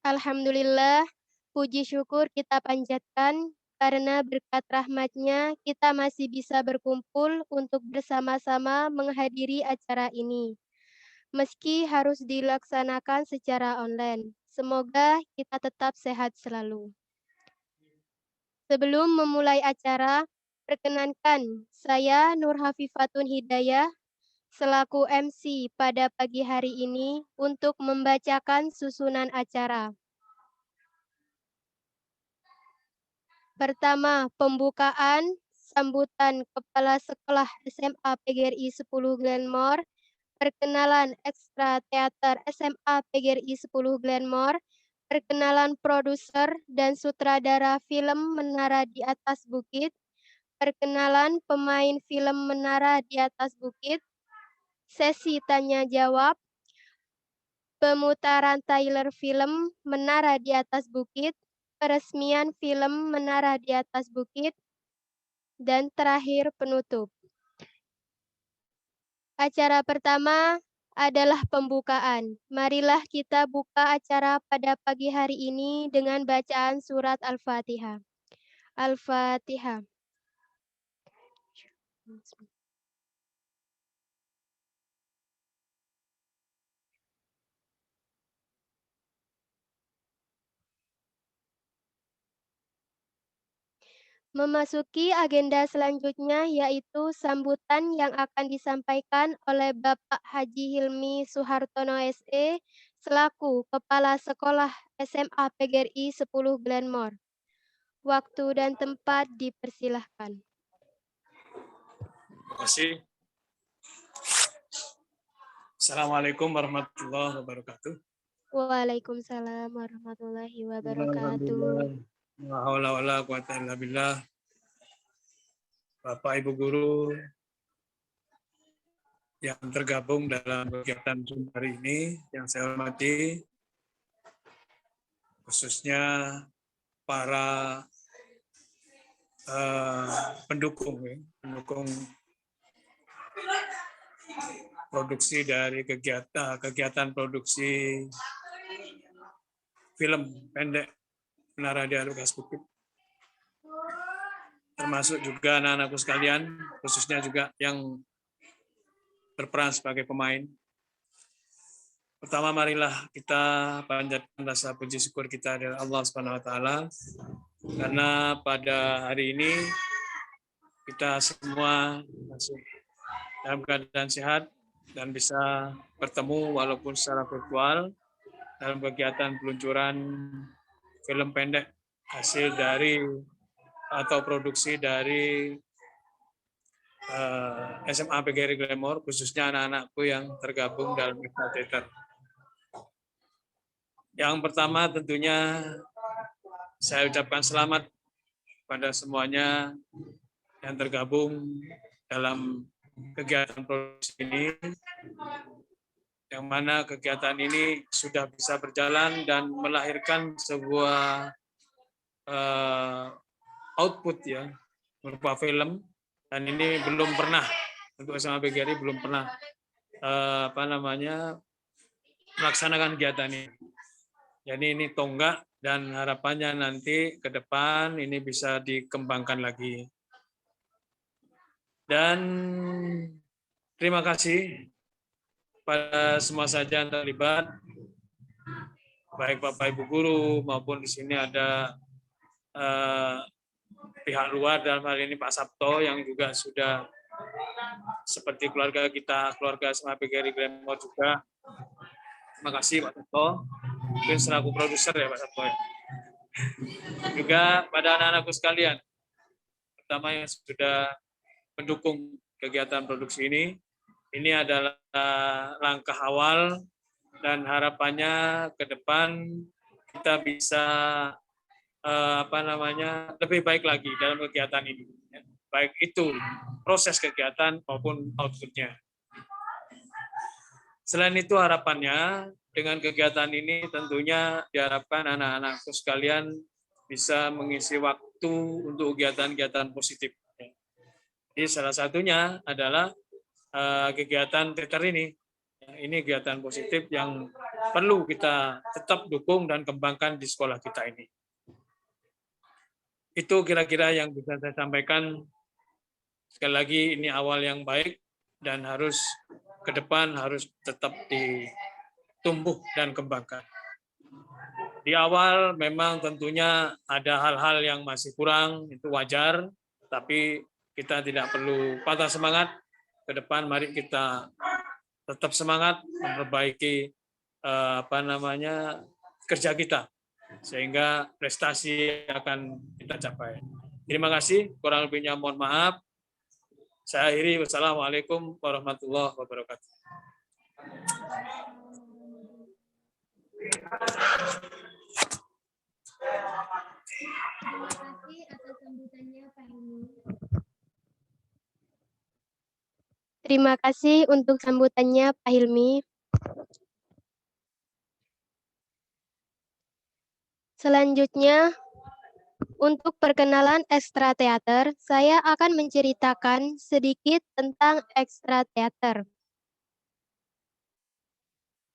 Alhamdulillah, puji syukur kita panjatkan karena berkat rahmat-Nya kita masih bisa berkumpul untuk bersama-sama menghadiri acara ini. Meski harus dilaksanakan secara online, semoga kita tetap sehat selalu. Sebelum memulai acara, perkenankan saya Nur Hafifatun Hidayah selaku MC pada pagi hari ini untuk membacakan susunan acara. Pertama, pembukaan sambutan Kepala Sekolah SMA PGRI 10 Glenmore, perkenalan ekstra teater SMA PGRI 10 Glenmore, perkenalan produser dan sutradara film Menara di Atas Bukit, perkenalan pemain film Menara di Atas Bukit, sesi tanya jawab, pemutaran trailer film Menara di Atas Bukit, peresmian film Menara di Atas Bukit, dan terakhir penutup. Acara pertama adalah pembukaan. Marilah kita buka acara pada pagi hari ini dengan bacaan surat Al-Fatihah. Al-Fatihah. Memasuki agenda selanjutnya yaitu sambutan yang akan disampaikan oleh Bapak Haji Hilmi Suhartono SE selaku Kepala Sekolah SMA PGRI 10 Glenmore. Waktu dan tempat dipersilahkan. Terima kasih. Assalamualaikum warahmatullahi wabarakatuh. Waalaikumsalam warahmatullahi wabarakatuh. Alhamdulillah. La haula wala quwata illa billah. Bapak Ibu guru yang tergabung dalam kegiatan Zoom hari ini, yang saya hormati, khususnya para pendukung produksi dari kegiatan produksi film pendek Menara di Atas Bukit, termasuk juga anak-anakku sekalian, khususnya juga yang berperan sebagai pemain. Pertama, marilah kita panjatkan rasa puji syukur kita dari Allah Subhanahu wa taala karena pada hari ini kita semua masih dalam keadaan sehat dan bisa bertemu walaupun secara virtual dalam kegiatan peluncuran film pendek hasil dari atau produksi dari SMA PGRI Glenmore, khususnya anak-anakku yang tergabung dalam Ekstra Teater. Yang pertama tentunya saya ucapkan selamat pada semuanya yang tergabung dalam kegiatan produksi ini, yang mana kegiatan ini sudah bisa berjalan dan melahirkan sebuah output ya berupa film, dan ini belum pernah untuk SMA PGRI belum pernah melaksanakan kegiatan ini. Jadi ini tonggak dan harapannya nanti ke depan ini bisa dikembangkan lagi. Dan terima kasih pada semua saja yang terlibat, baik Bapak Ibu guru maupun di sini ada pihak luar, dalam hal ini Pak Sabto yang juga sudah seperti keluarga kita, keluarga SMA PGRI Glenmore juga. Terima kasih Pak Sabto, mungkin selaku produser ya Pak Sabto ya. Juga pada anak-anakku sekalian, pertama yang sudah mendukung kegiatan produksi ini adalah langkah awal dan harapannya ke depan kita bisa lebih baik lagi dalam kegiatan ini, baik itu proses kegiatan maupun outputnya. Selain itu harapannya dengan kegiatan ini tentunya diharapkan anak-anakku sekalian bisa mengisi waktu untuk kegiatan-kegiatan positif. Jadi salah satunya adalah kegiatan teater ini. Ini kegiatan positif yang perlu kita tetap dukung dan kembangkan di sekolah kita ini. Itu kira-kira yang bisa saya sampaikan. Sekali lagi ini awal yang baik dan harus ke depan harus tetap ditumbuh dan kembangkan. Di awal memang tentunya ada hal-hal yang masih kurang, itu wajar, tapi kita tidak perlu patah semangat. Ke depan mari kita tetap semangat memperbaiki kerja kita sehingga prestasi akan kita capai. Terima kasih, kurang lebihnya mohon maaf. Saya akhiri, wassalamualaikum warahmatullahi wabarakatuh. Terima kasih atas sambutannya, Pak Hilmi. Terima kasih untuk sambutannya, Pak Hilmi. Selanjutnya, untuk perkenalan ekstra teater, saya akan menceritakan sedikit tentang ekstra teater.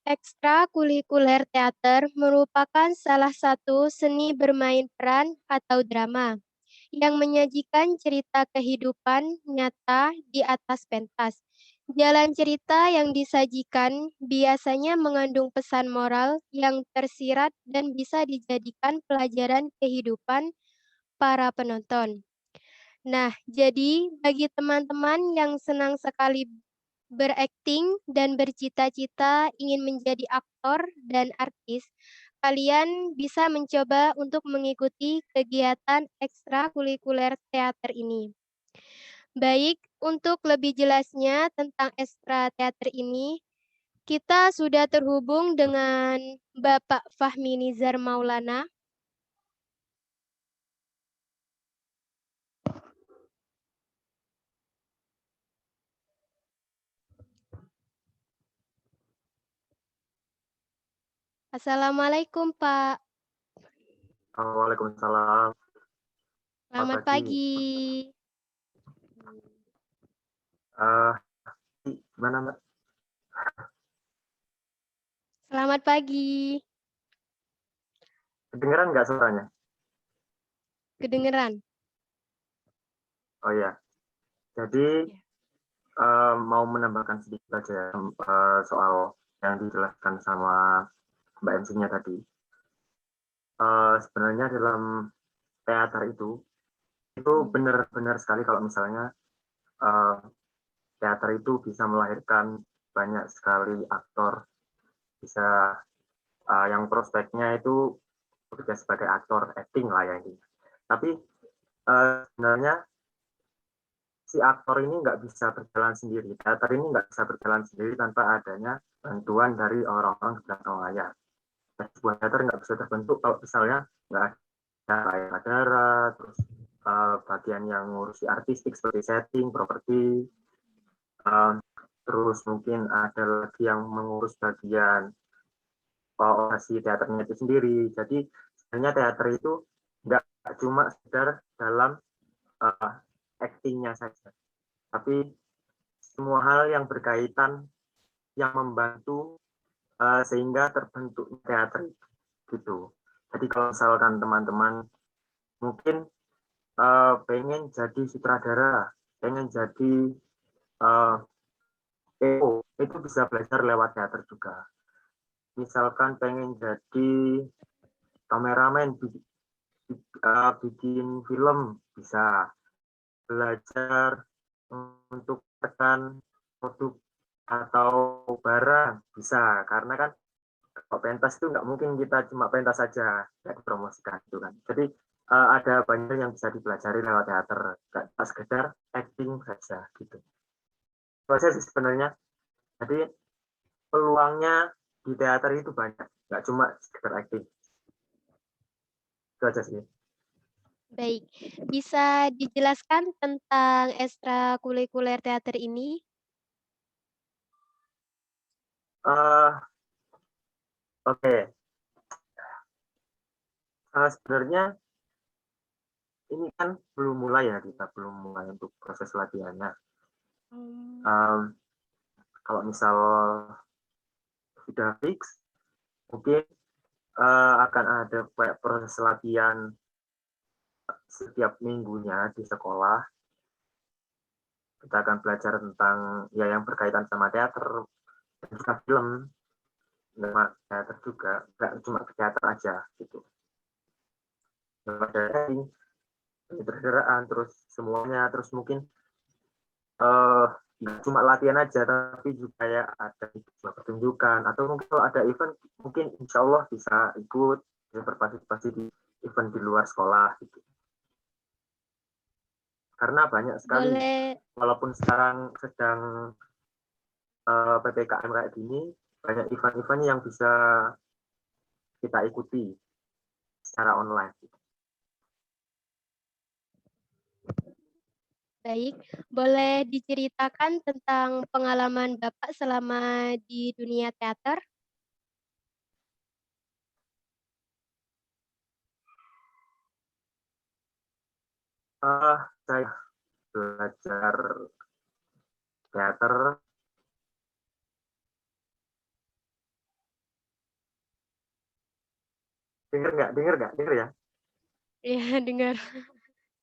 Ekstrakurikuler teater merupakan salah satu seni bermain peran atau drama yang menyajikan cerita kehidupan nyata di atas pentas. Jalan cerita yang disajikan biasanya mengandung pesan moral yang tersirat dan bisa dijadikan pelajaran kehidupan para penonton. Nah, jadi bagi teman-teman yang senang sekali berakting dan bercita-cita ingin menjadi aktor dan artis, kalian bisa mencoba untuk mengikuti kegiatan ekstrakurikuler teater ini. Baik, untuk lebih jelasnya tentang ekstra teater ini, kita sudah terhubung dengan Bapak Fahmi Nizar Maulana. Assalamualaikum, Pak. Waalaikumsalam. Selamat pagi. Gimana, Mbak? Selamat pagi. Kedengeran nggak suaranya? Kedengeran. Oh ya. Jadi mau menambahkan sedikit aja soal yang dijelaskan sama Mbak MC-nya tadi. Sebenarnya dalam teater itu benar-benar sekali kalau misalnya teater itu bisa melahirkan banyak sekali aktor, bisa yang prospeknya itu bekerja sebagai aktor acting lah ya ini. Tapi sebenarnya si aktor ini nggak bisa berjalan sendiri, teater ini nggak bisa berjalan sendiri tanpa adanya bantuan dari orang-orang di belakang layar. Dan sebuah teater nggak bisa terbentuk kalau misalnya nggak ada layar, terus bagian yang ngurusi artistik seperti setting, properti, terus mungkin ada lagi yang mengurus bagian orasi teaternya itu sendiri. Jadi sebenarnya teater itu nggak cuma sekedar dalam actingnya saja, tapi semua hal yang berkaitan yang membantu sehingga terbentuk teater gitu. Jadi kalau misalkan teman-teman mungkin pengen jadi sutradara, pengen jadi itu bisa belajar lewat teater juga. Misalkan pengen jadi kameramen, bikin film, bisa belajar untuk tekan produk atau barang, bisa. Karena kan kalau pentas itu nggak mungkin kita cuma pentas saja, nggak dipromosikan itu kan. Jadi ada banyak yang bisa dipelajari lewat teater, nggak sekedar acting saja gitu. Itu aja sih sebenarnya. Jadi peluangnya di teater itu banyak, nggak cuma sekedar acting. Itu aja sih. Baik, bisa dijelaskan tentang ekstrakurikuler teater ini? Oke. Sebenarnya ini kan belum mulai ya, kita belum mulai untuk proses latihannya. Kalau misal sudah fix, mungkin akan ada kayak proses latihan setiap minggunya di sekolah. Kita akan belajar tentang ya yang berkaitan sama teater dan juga film, sama teater juga, nggak cuma teater aja gitu. Ada penyederhanaan, terus semuanya, terus mungkin nggak cuma latihan aja, tapi juga ya ada pertunjukan, atau mungkin kalau ada event, mungkin insya Allah bisa ikut, bisa berpartisipasi di event di luar sekolah gitu. Karena banyak sekali, Boleh walaupun sekarang sedang PPKM kayak gini, banyak event-event yang bisa kita ikuti secara online. baik, boleh diceritakan tentang pengalaman Bapak selama di dunia teater? Saya belajar teater denger ya. Iya, dengar.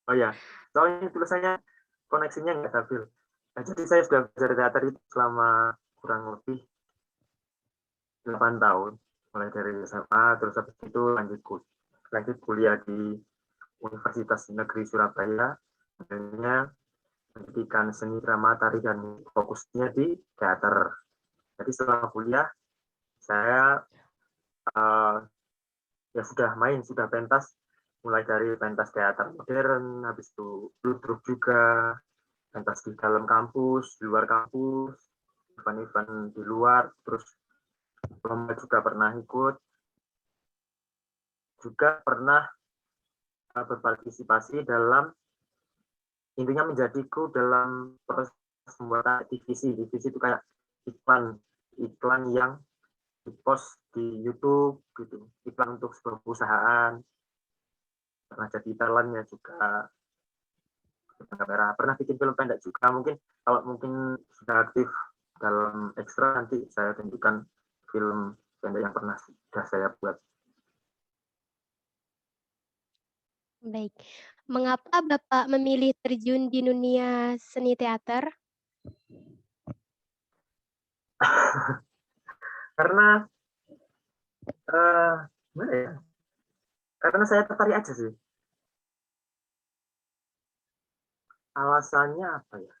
Oh ya, soalnya tulisannya koneksinya nggak stabil. Nah, jadi saya sudah belajar teater itu selama kurang lebih 8 tahun, mulai dari SMA, terus habis itu lanjut kuliah di Universitas Negeri Surabaya, akhirnya pendidikan seni drama tari dan fokusnya di teater. Jadi selama kuliah saya uh, ya sudah pentas, mulai dari pentas teater modern, habis itu ludruk juga, pentas di dalam kampus, di luar kampus, event-event di luar, terus lomba juga pernah ikut, juga pernah berpartisipasi dalam, intinya menjadi kru dalam proses pembuatan divisi. Divisi itu kayak iklan iklan yang dipost di YouTube gitu, iklan untuk sebuah perusahaan, pernah jadi talentnya juga, kamera, pernah bikin film pendek juga. Mungkin kalau mungkin sudah aktif dalam ekstra, nanti saya tunjukkan film pendek yang pernah sudah saya buat. Baik. Mengapa Bapak memilih terjun di dunia seni teater? Karena gimana ya, karena saya tertarik aja sih, alasannya apa ya,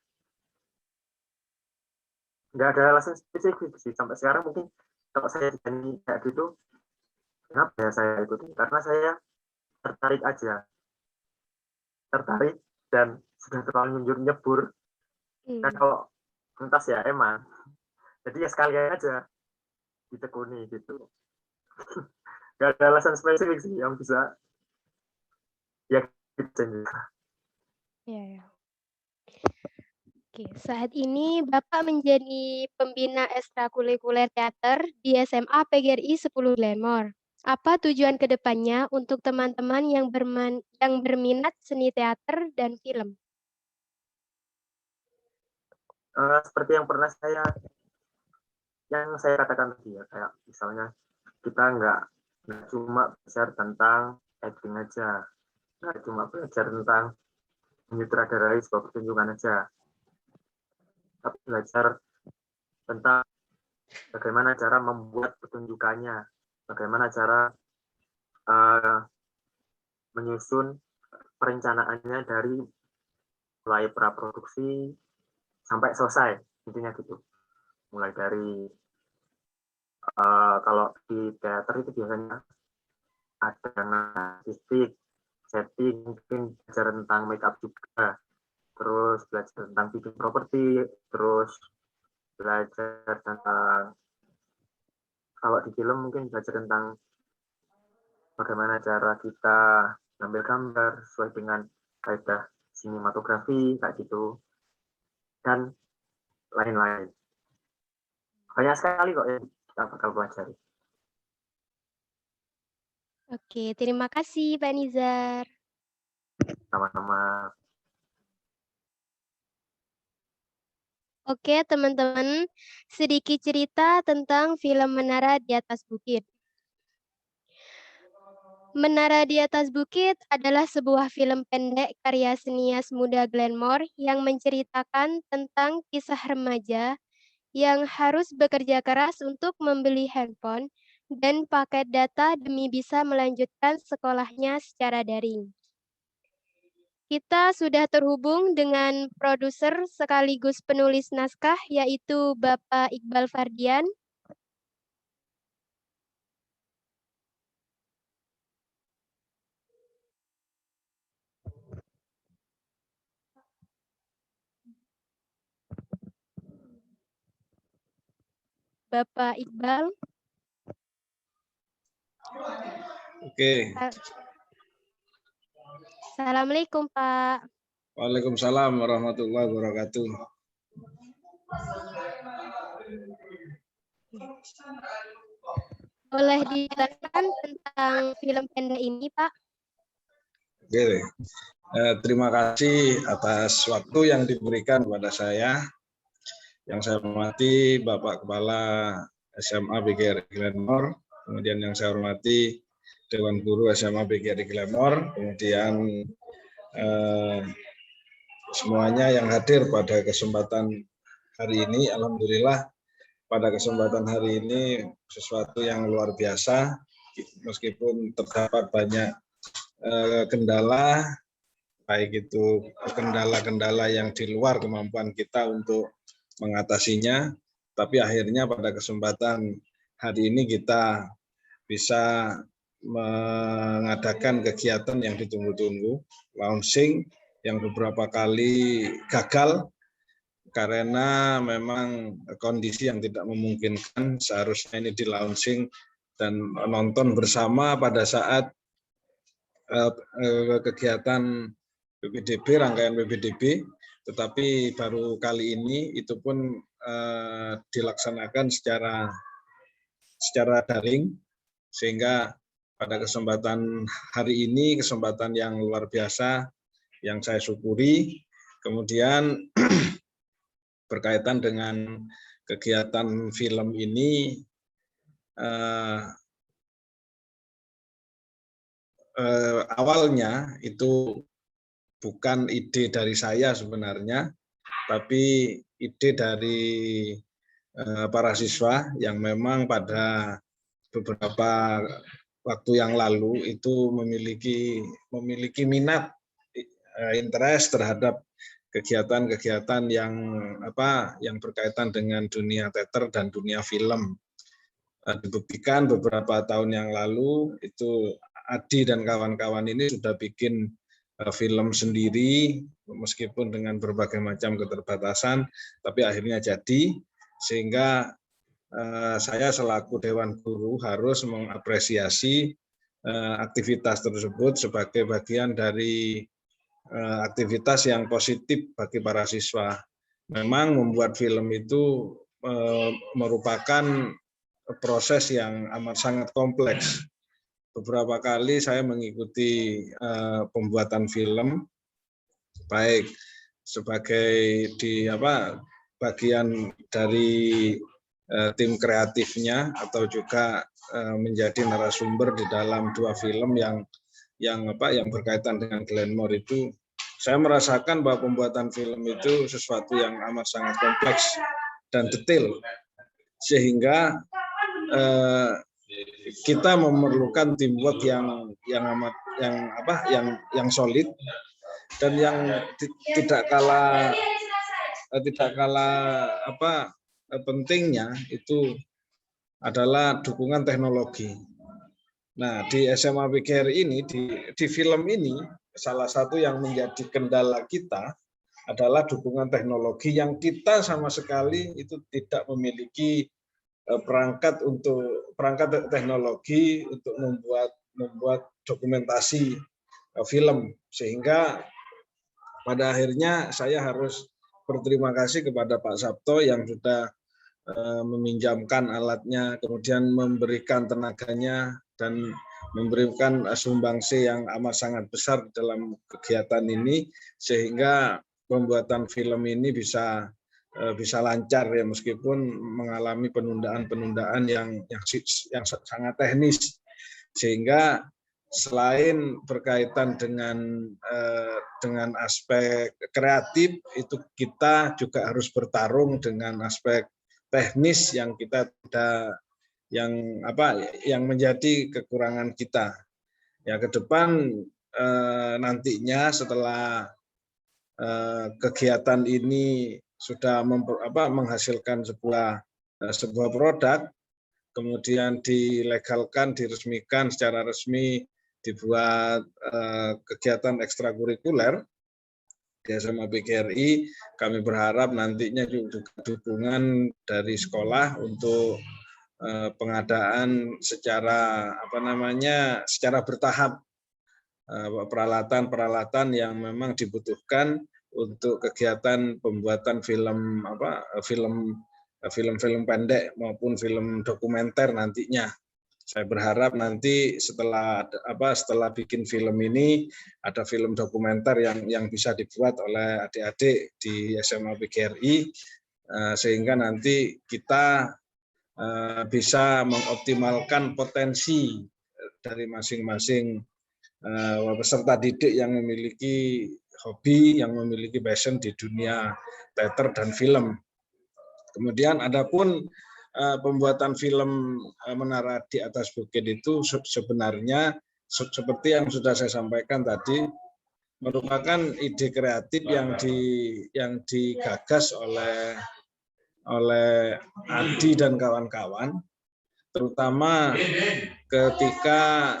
nggak ada alasan spesifik sih sampai sekarang. Mungkin kalau saya ditanya kayak gitu, kenapa ya saya ikutin, karena saya tertarik aja, tertarik dan sudah terlanjur nyebur. Dan kalau pentas ya emang, jadi ya sekalian aja ditekuni gitu. Gak ada alasan spesifik sih yang bisa ya gitu. Iya, ya. Oke, saat ini Bapak menjadi pembina ekstrakurikuler teater di SMA PGRI 10 Glenmore. Apa tujuan ke depannya untuk teman-teman yang berminat seni teater dan film? Seperti yang saya katakan tadi ya, kayak misalnya kita nggak cuma belajar tentang acting aja, nggak cuma belajar tentang menyutradarai sebuah pertunjukan aja, tapi belajar tentang bagaimana cara membuat pertunjukannya, bagaimana cara uh, menyusun perencanaannya dari mulai praproduksi sampai selesai, intinya gitu. Mulai dari kalau di teater itu biasanya ada yang artistik, setting, mungkin belajar tentang make up juga, terus belajar tentang bikin properti, terus belajar tentang, kalau di film mungkin belajar tentang bagaimana cara kita ngambil gambar sesuai dengan kaidah sinematografi kayak gitu, dan lain-lain. Banyak sekali kok yang kita bakal pelajari. Oke, terima kasih Pak Nizar. Sama-sama. Oke, teman-teman, sedikit cerita tentang film Menara di Atas Bukit. Menara di Atas Bukit adalah sebuah film pendek karya senias muda Glenmore yang menceritakan tentang kisah remaja yang harus bekerja keras untuk membeli handphone dan paket data demi bisa melanjutkan sekolahnya secara daring. Kita sudah terhubung dengan produser sekaligus penulis naskah, yaitu Bapak Iqbal Fardian. Bapak Iqbal. Oke. Assalamualaikum, Pak. Waalaikumsalam warahmatullahi wabarakatuh. Boleh dijelaskan tentang film pendek ini, Pak? Oke. Terima kasih atas waktu yang diberikan kepada saya. Yang saya hormati Bapak Kepala SMA BGRI Glenmore, kemudian yang saya hormati Dewan Guru SMA BGRI Glenmore, kemudian semuanya yang hadir pada kesempatan hari ini. Alhamdulillah pada kesempatan hari ini sesuatu yang luar biasa, meskipun terdapat banyak kendala, baik itu kendala-kendala yang di luar kemampuan kita untuk mengatasinya, tapi akhirnya pada kesempatan hari ini kita bisa mengadakan kegiatan yang ditunggu-tunggu, launching yang beberapa kali gagal karena memang kondisi yang tidak memungkinkan. Seharusnya ini di launching dan nonton bersama pada saat kegiatan PPDB, rangkaian PPDB, tetapi baru kali ini itu pun dilaksanakan secara daring, sehingga pada kesempatan hari ini kesempatan yang luar biasa yang saya syukuri. Kemudian berkaitan dengan kegiatan film ini, awalnya itu bukan ide dari saya sebenarnya, tapi ide dari para siswa yang memang pada beberapa waktu yang lalu itu memiliki minat, interest terhadap kegiatan-kegiatan yang berkaitan dengan dunia teater dan dunia film. Dibuktikan beberapa tahun yang lalu itu Adi dan kawan-kawan ini sudah bikin film sendiri, meskipun dengan berbagai macam keterbatasan, tapi akhirnya jadi, sehingga saya selaku Dewan Guru harus mengapresiasi aktivitas tersebut sebagai bagian dari aktivitas yang positif bagi para siswa. Memang membuat film itu merupakan proses yang amat sangat kompleks. Beberapa kali saya mengikuti pembuatan film, baik sebagai bagian dari tim kreatifnya atau juga menjadi narasumber di dalam 2 film yang berkaitan dengan Glenmore itu. Saya merasakan bahwa pembuatan film itu sesuatu yang amat sangat kompleks dan detail, sehingga kita memerlukan teamwork yang solid dan yang tidak kalah pentingnya itu adalah dukungan teknologi. Nah, di SMA BGRI ini, di film ini, salah satu yang menjadi kendala kita adalah dukungan teknologi yang kita sama sekali itu tidak memiliki perangkat teknologi untuk membuat dokumentasi film, sehingga pada akhirnya saya harus berterima kasih kepada Pak Sabto yang sudah meminjamkan alatnya, kemudian memberikan tenaganya dan memberikan sumbangsi yang amat sangat besar dalam kegiatan ini, sehingga pembuatan film ini bisa lancar ya, meskipun mengalami penundaan yang sangat teknis, sehingga selain berkaitan dengan aspek kreatif, itu kita juga harus bertarung dengan aspek teknis yang kita tidak yang menjadi kekurangan kita. Ya, ke depan nantinya setelah kegiatan ini sudah menghasilkan sebuah produk, kemudian dilegalkan, diresmikan secara resmi, dibuat kegiatan ekstrakurikuler di SMA PGRI. Kami berharap nantinya juga dukungan dari sekolah untuk pengadaan secara secara bertahap peralatan yang memang dibutuhkan untuk kegiatan pembuatan film pendek maupun film dokumenter nantinya. Saya berharap nanti setelah bikin film ini ada film dokumenter yang bisa dibuat oleh adik-adik di SMA PGRI sehingga nanti kita bisa mengoptimalkan potensi dari masing-masing peserta didik yang memiliki hobi, yang memiliki passion di dunia teater dan film. Kemudian adapun pembuatan film Menara di Atas Bukit itu sebenarnya seperti yang sudah saya sampaikan tadi, merupakan ide kreatif yang digagas oleh Adi dan kawan-kawan, terutama ketika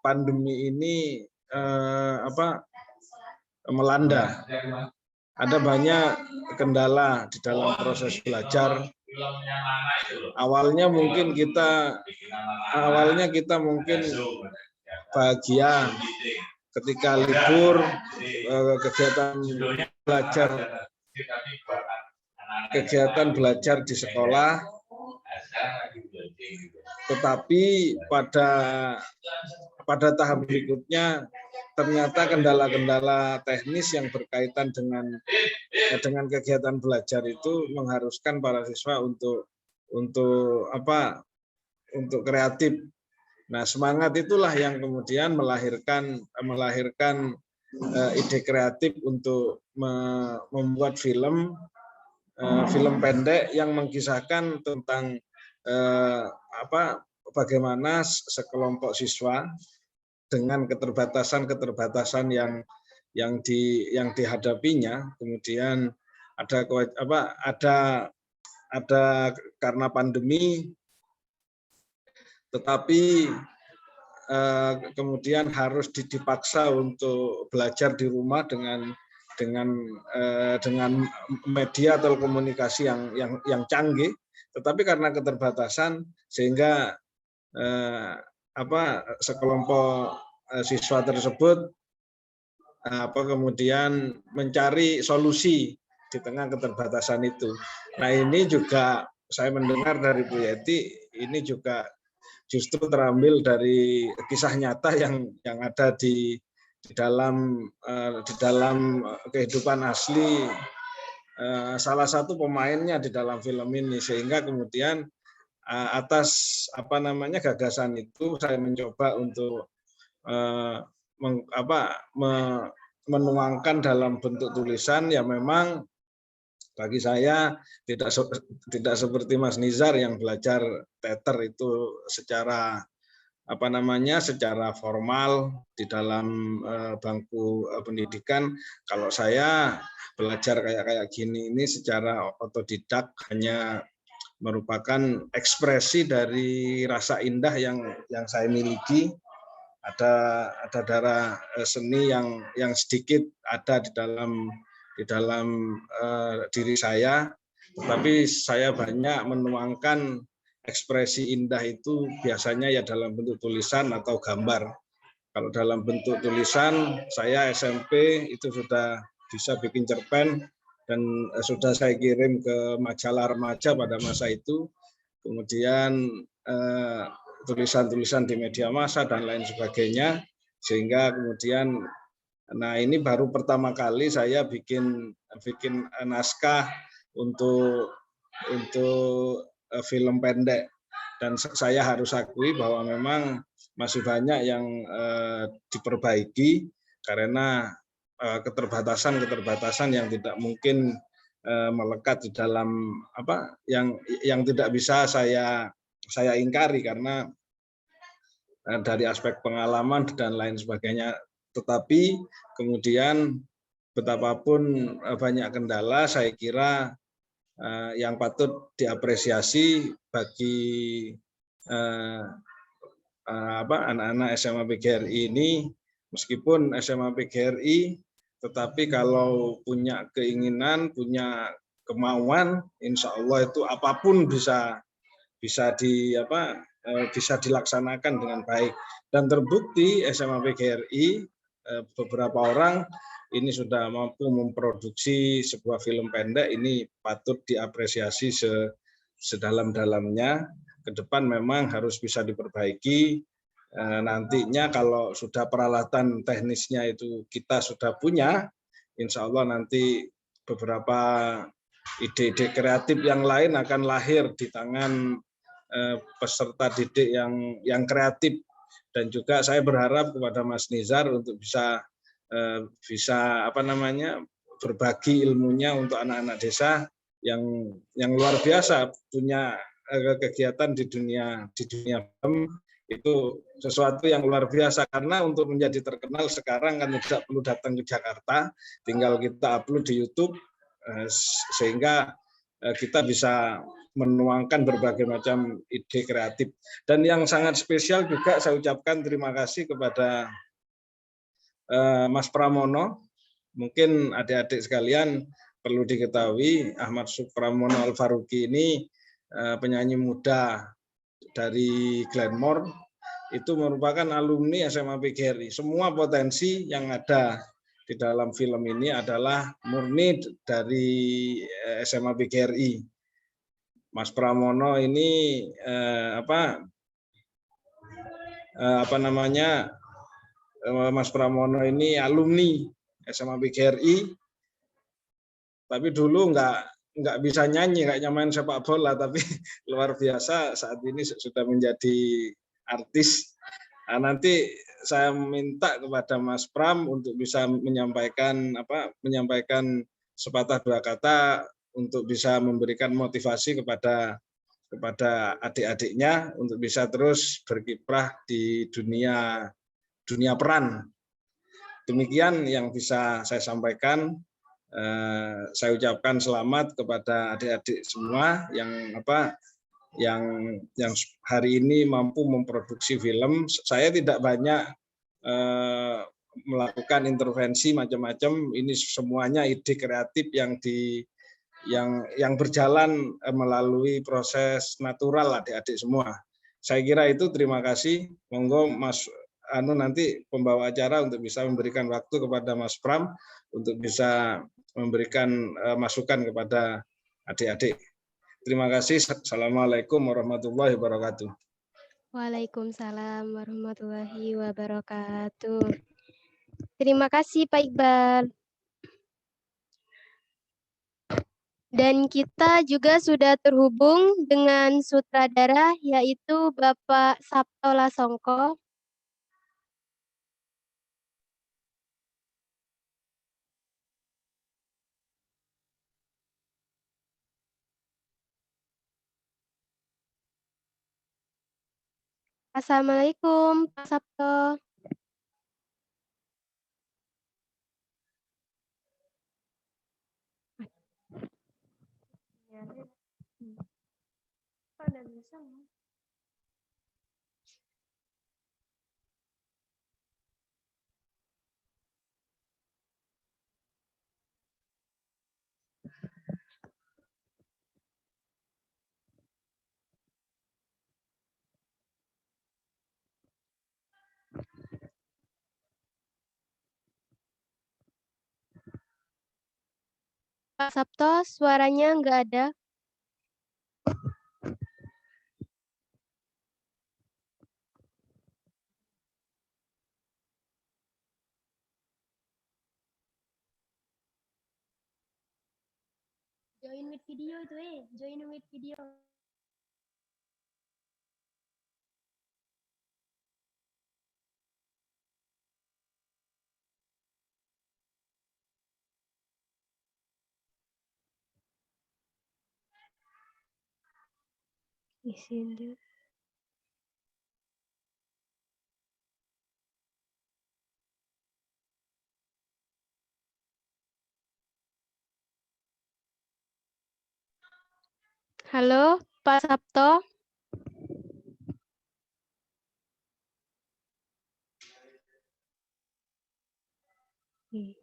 pandemi ini melanda. Ada banyak kendala di dalam proses belajar. Awalnya kita mungkin bahagia ketika libur, kegiatan belajar di sekolah, tetapi pada tahap berikutnya ternyata kendala-kendala teknis yang berkaitan dengan kegiatan belajar itu mengharuskan para siswa untuk kreatif. Nah, semangat itulah yang kemudian melahirkan ide kreatif untuk membuat film pendek yang mengisahkan tentang bagaimana sekelompok siswa dengan keterbatasan yang dihadapinya, kemudian ada karena pandemi, tetapi kemudian harus dipaksa untuk belajar di rumah dengan media telekomunikasi yang canggih, tetapi karena keterbatasan sehingga sekelompok siswa tersebut kemudian mencari solusi di tengah keterbatasan itu. Nah, ini juga saya mendengar dari Bu Yeti, ini juga justru terambil dari kisah nyata yang ada di dalam kehidupan asli salah satu pemainnya di dalam film ini, sehingga kemudian atas gagasan itu saya mencoba untuk menuangkan dalam bentuk tulisan. Ya, memang bagi saya tidak seperti Mas Nizar yang belajar teater itu secara secara formal di dalam bangku pendidikan. Kalau saya belajar kayak gini ini secara otodidak, hanya merupakan ekspresi dari rasa indah yang saya miliki. Ada darah seni yang sedikit ada di dalam diri saya, tetapi saya banyak menuangkan ekspresi indah itu biasanya ya dalam bentuk tulisan atau gambar. Kalau dalam bentuk tulisan, saya SMP itu sudah bisa bikin cerpen dan sudah saya kirim ke majalah remaja pada masa itu. Kemudian tulisan-tulisan di media massa dan lain sebagainya, sehingga kemudian ini baru pertama kali saya bikin naskah untuk film pendek. dan saya harus akui bahwa memang masih banyak yang diperbaiki karena keterbatasan yang tidak mungkin melekat di dalam yang tidak bisa saya ingkari karena dari aspek pengalaman dan lain sebagainya. Tetapi kemudian betapapun banyak kendala, saya kira yang patut diapresiasi bagi anak-anak SMA PGRI ini, meskipun SMA PGRI, tetapi kalau punya keinginan, punya kemauan, insya Allah itu apapun bisa dilaksanakan dengan baik. Dan terbukti SMA PGRI beberapa orang ini sudah mampu memproduksi sebuah film pendek, ini patut diapresiasi sedalam-dalamnya. Ke depan memang harus bisa diperbaiki. Nantinya kalau sudah peralatan teknisnya itu kita sudah punya, insya Allah nanti beberapa ide-ide kreatif yang lain akan lahir di tangan peserta didik yang kreatif. Dan juga saya berharap kepada Mas Nizar untuk bisa berbagi ilmunya untuk anak-anak desa yang luar biasa, punya kegiatan di dunia film itu sesuatu yang luar biasa, karena untuk menjadi terkenal sekarang kan tidak perlu datang ke Jakarta, tinggal kita upload di YouTube sehingga kita bisa menuangkan berbagai macam ide kreatif. Dan yang sangat spesial juga saya ucapkan terima kasih kepada Mas Pramono. Mungkin adik-adik sekalian perlu diketahui Ahmad Supramono Al-Faruqi ini penyanyi muda dari Glenmore, itu merupakan alumni SMA PGRI. Semua potensi yang ada di dalam film ini adalah murni dari SMA PGRI. Mas Pramono ini Mas Pramono ini alumni SMA PGRI, tapi dulu nggak bisa nyanyi, nggak main sepak bola, tapi luar biasa saat ini sudah menjadi artis. Nah, nanti saya minta kepada Mas Pram untuk bisa menyampaikan sepatah dua kata untuk bisa memberikan motivasi kepada adik-adiknya untuk bisa terus berkiprah di dunia peran. Demikian yang bisa saya sampaikan. Saya ucapkan selamat kepada adik-adik semua yang hari ini mampu memproduksi film. Saya tidak banyak melakukan intervensi macam-macam. Ini semuanya ide kreatif yang berjalan melalui proses natural adik-adik semua. Saya kira itu, terima kasih. Monggo Mas nanti pembawa acara untuk bisa memberikan waktu kepada Mas Pram untuk bisa memberikan masukan kepada adik-adik. Terima kasih. Assalamualaikum warahmatullahi wabarakatuh. Waalaikumsalam warahmatullahi wabarakatuh. Terima kasih Pak Iqbal. Dan kita juga sudah terhubung dengan sutradara, yaitu Bapak Sabto Lasongko. Assalamualaikum, Pak Sabto. Pak Sabto, suaranya nggak ada. Join with video itu join with video. Isildur. Halo, Pak Sabto. Hmm.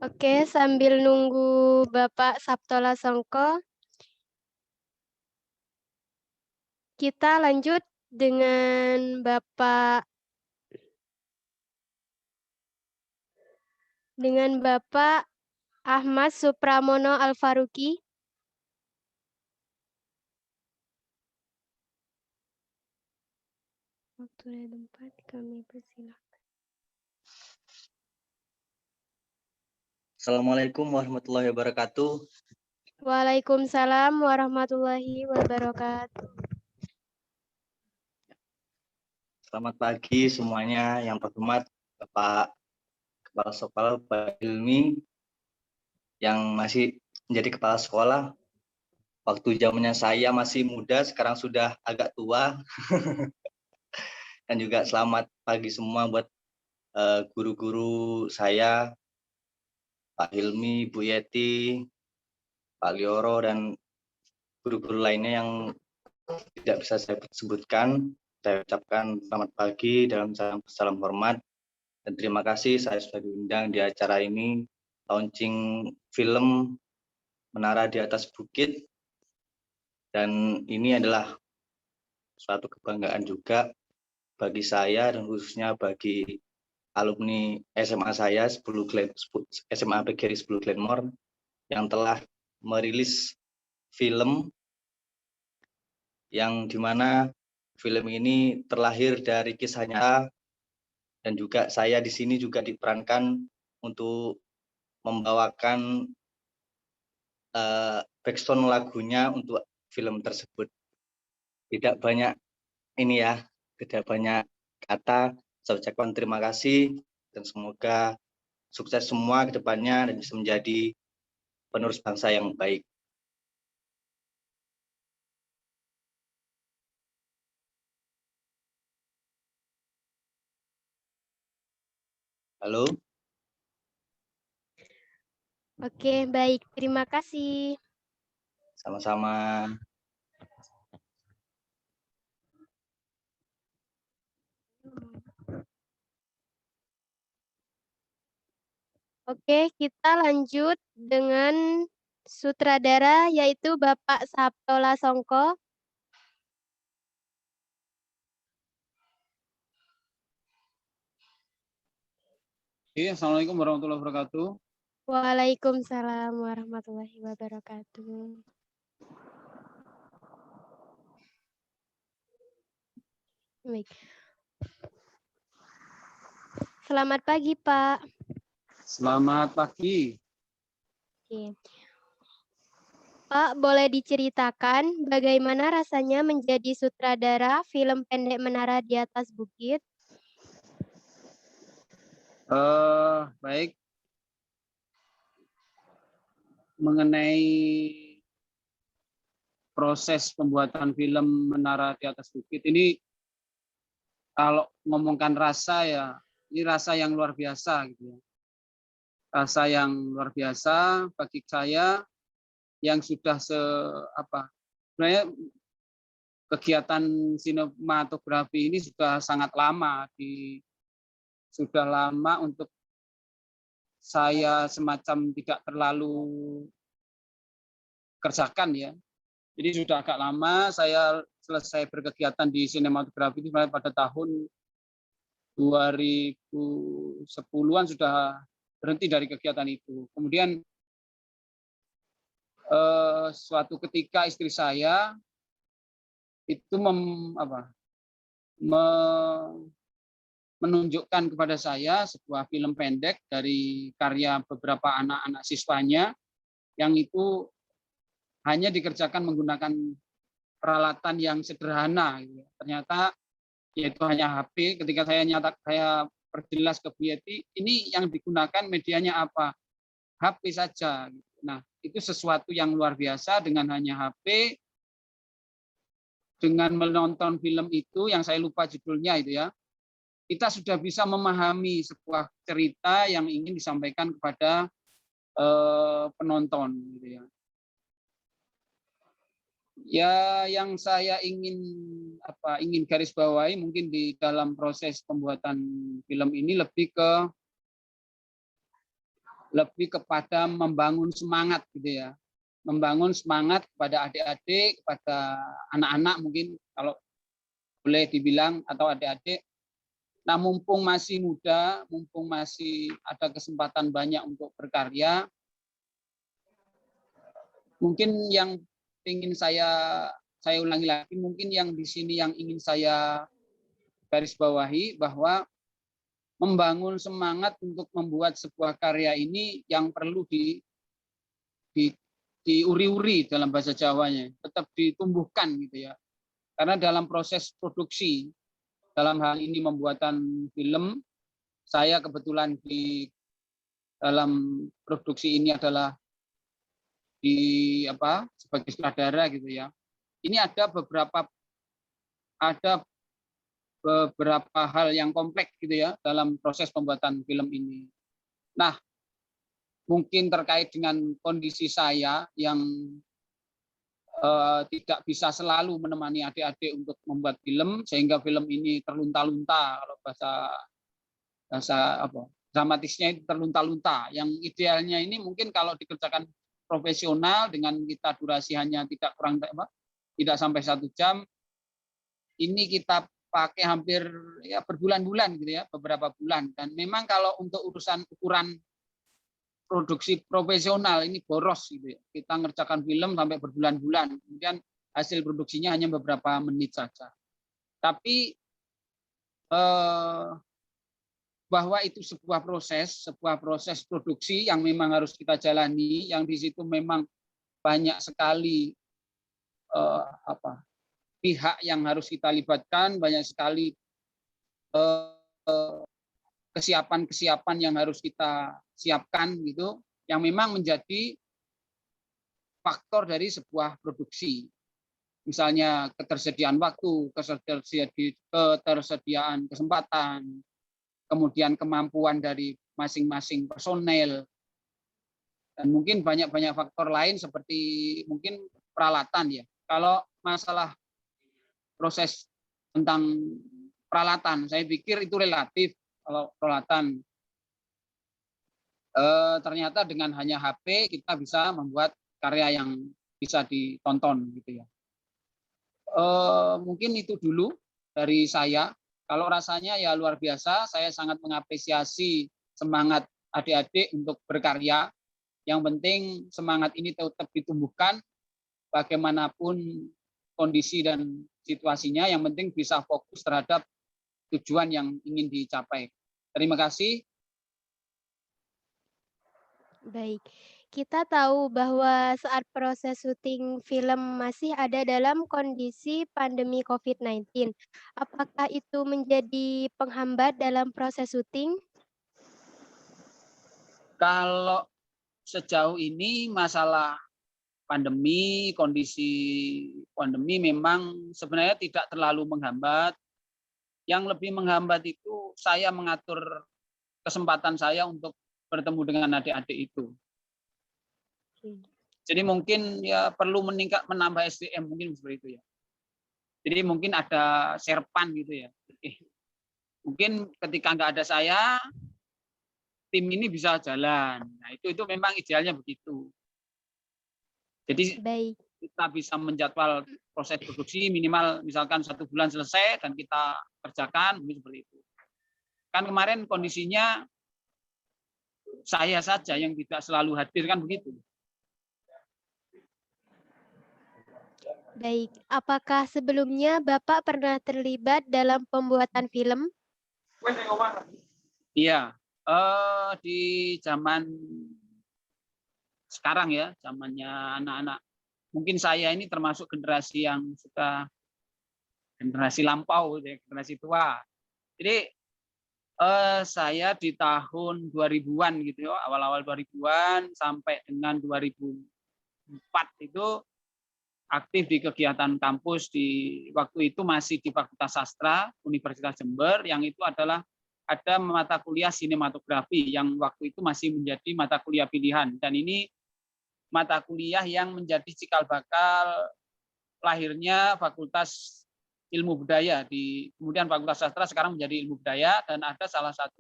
Oke, sambil nunggu Bapak Sabtola Songko, kita lanjut dengan Bapak Ahmad Supramono Al-Faruqi. Waktu dan tempat kami persilahkan. Assalamualaikum warahmatullahi wabarakatuh. Waalaikumsalam warahmatullahi wabarakatuh. Selamat pagi semuanya. Yang terhormat Bapak Kepala Sekolah Pak Hilmi yang masih menjadi kepala sekolah. Waktu zamannya saya masih muda, sekarang sudah agak tua. Dan juga selamat pagi semua buat guru-guru saya, Pak Hilmi, Bu Yeti, Pak Lioro, dan guru-guru lainnya yang tidak bisa saya sebutkan. Saya ucapkan selamat pagi dalam salam hormat. Dan terima kasih saya sudah diundang di acara ini, launching film Menara di Atas Bukit. Dan ini adalah suatu kebanggaan juga bagi saya dan khususnya bagi alumni SMA saya, SMA PGRI 10 Glenmore, yang telah merilis film yang dimana film ini terlahir dari kisah nyata, dan juga saya di sini juga diperankan untuk membawakan backsound lagunya untuk film tersebut. Tidak banyak ini ya, tidak banyak kata. Saya ucapkan terima kasih dan semoga sukses semua ke depannya dan bisa menjadi penerus bangsa yang baik. Halo. Oke, baik. Terima kasih. Sama-sama. Oke, kita lanjut dengan sutradara yaitu Bapak Sabtola Songko. Assalamualaikum warahmatullahi wabarakatuh. Waalaikumsalam warahmatullahi wabarakatuh. Baik. Selamat pagi, Pak. Selamat pagi. Oke. Pak, boleh diceritakan bagaimana rasanya menjadi sutradara film pendek Menara di Atas Bukit? Baik. Mengenai proses pembuatan film Menara di Atas Bukit ini, kalau ngomongkan rasa ya, ini rasa yang luar biasa gitu ya. Rasa yang luar biasa bagi saya yang sudah sebenarnya kegiatan sinematografi ini sudah sangat lama sudah lama untuk saya semacam tidak terlalu kerjakan ya. Jadi sudah agak lama saya selesai berkegiatan di sinematografi itu pada tahun 2010-an sudah berhenti dari kegiatan itu. Kemudian suatu ketika istri saya itu menunjukkan kepada saya sebuah film pendek dari karya beberapa anak-anak siswanya yang itu hanya dikerjakan menggunakan peralatan yang sederhana. Ternyata yaitu hanya HP. Ketika saya perjelas ke Bu Yeti, ini yang digunakan medianya apa? HP saja. Nah, itu sesuatu yang luar biasa dengan hanya HP. Dengan menonton film itu yang saya lupa judulnya itu ya, kita sudah bisa memahami sebuah cerita yang ingin disampaikan kepada penonton gitu ya. Ya, yang saya ingin garis bawahi mungkin di dalam proses pembuatan film ini lebih kepada membangun semangat gitu ya. Membangun semangat kepada adik-adik, kepada anak-anak mungkin kalau boleh dibilang, atau adik-adik. Nah, mumpung masih muda, mumpung masih ada kesempatan banyak untuk berkarya, mungkin yang ingin saya ulangi lagi, mungkin yang di sini yang ingin saya garis bawahi bahwa membangun semangat untuk membuat sebuah karya ini yang perlu diuri-uri dalam bahasa Jawanya, tetap ditumbuhkan gitu ya. Karena dalam proses produksi, dalam hal ini pembuatan film, saya kebetulan di dalam produksi ini adalah sebagai sutradara gitu ya. Ini ada beberapa hal yang kompleks gitu ya dalam proses pembuatan film ini. Nah, mungkin terkait dengan kondisi saya yang tidak bisa selalu menemani adik-adik untuk membuat film, sehingga film ini terlunta-lunta, kalau bahasa dramatisnya itu terlunta-lunta. Yang idealnya ini mungkin kalau dikerjakan profesional dengan kita durasi hanya tidak sampai 1 jam, ini kita pakai hampir ya berbulan-bulan gitu ya, beberapa bulan. Dan memang kalau untuk ukuran produksi profesional ini boros gitu ya. Kita ngerjakan film sampai berbulan-bulan, kemudian hasil produksinya hanya beberapa menit saja. Tapi bahwa itu sebuah proses produksi yang memang harus kita jalani, yang di situ memang banyak sekali pihak yang harus kita libatkan, banyak sekali kesiapan yang harus kita siapkan gitu, yang memang menjadi faktor dari sebuah produksi. Misalnya ketersediaan waktu, ketersediaan kesempatan, kemudian kemampuan dari masing-masing personel, dan mungkin banyak faktor lain seperti mungkin peralatan ya. Kalau masalah proses tentang peralatan, saya pikir itu relatif. Kalau peralatan ternyata dengan hanya HP kita bisa membuat karya yang bisa ditonton gitu ya. Mungkin itu dulu dari saya. Kalau rasanya ya luar biasa, saya sangat mengapresiasi semangat adik-adik untuk berkarya. Yang penting semangat ini tetap ditumbuhkan bagaimanapun kondisi dan situasinya, yang penting bisa fokus terhadap tujuan yang ingin dicapai. Terima kasih. Baik, kita tahu bahwa saat proses syuting film masih ada dalam kondisi pandemi COVID-19. Apakah itu menjadi penghambat dalam proses syuting? Kalau sejauh ini masalah pandemi, kondisi pandemi memang sebenarnya tidak terlalu menghambat. Yang lebih menghambat itu saya mengatur kesempatan saya untuk bertemu dengan adik-adik itu. Jadi mungkin ya perlu menambah SDM mungkin seperti itu ya. Jadi mungkin ada serpan gitu ya. Mungkin ketika nggak ada saya, tim ini bisa jalan. Nah, itu memang idealnya begitu. Jadi Baik. kita bisa menjadwal proses produksi minimal misalkan 1 bulan selesai dan kita kerjakan seperti itu. Kan kemarin kondisinya saya saja yang tidak selalu hadir kan begitu. Baik, apakah sebelumnya Bapak pernah terlibat dalam pembuatan film? Iya, di zaman sekarang ya, zamannya anak-anak. Mungkin saya ini termasuk generasi yang sudah generasi lampau, generasi tua. Jadi saya di tahun 2000-an gitu ya, awal-awal 2000-an sampai dengan 2004 itu aktif di kegiatan kampus di waktu itu masih di Fakultas Sastra Universitas Jember, yang itu adalah ada mata kuliah sinematografi yang waktu itu masih menjadi mata kuliah pilihan, dan ini mata kuliah yang menjadi cikal bakal lahirnya Fakultas Ilmu Budaya kemudian Fakultas Sastra sekarang menjadi Ilmu Budaya, dan ada salah satu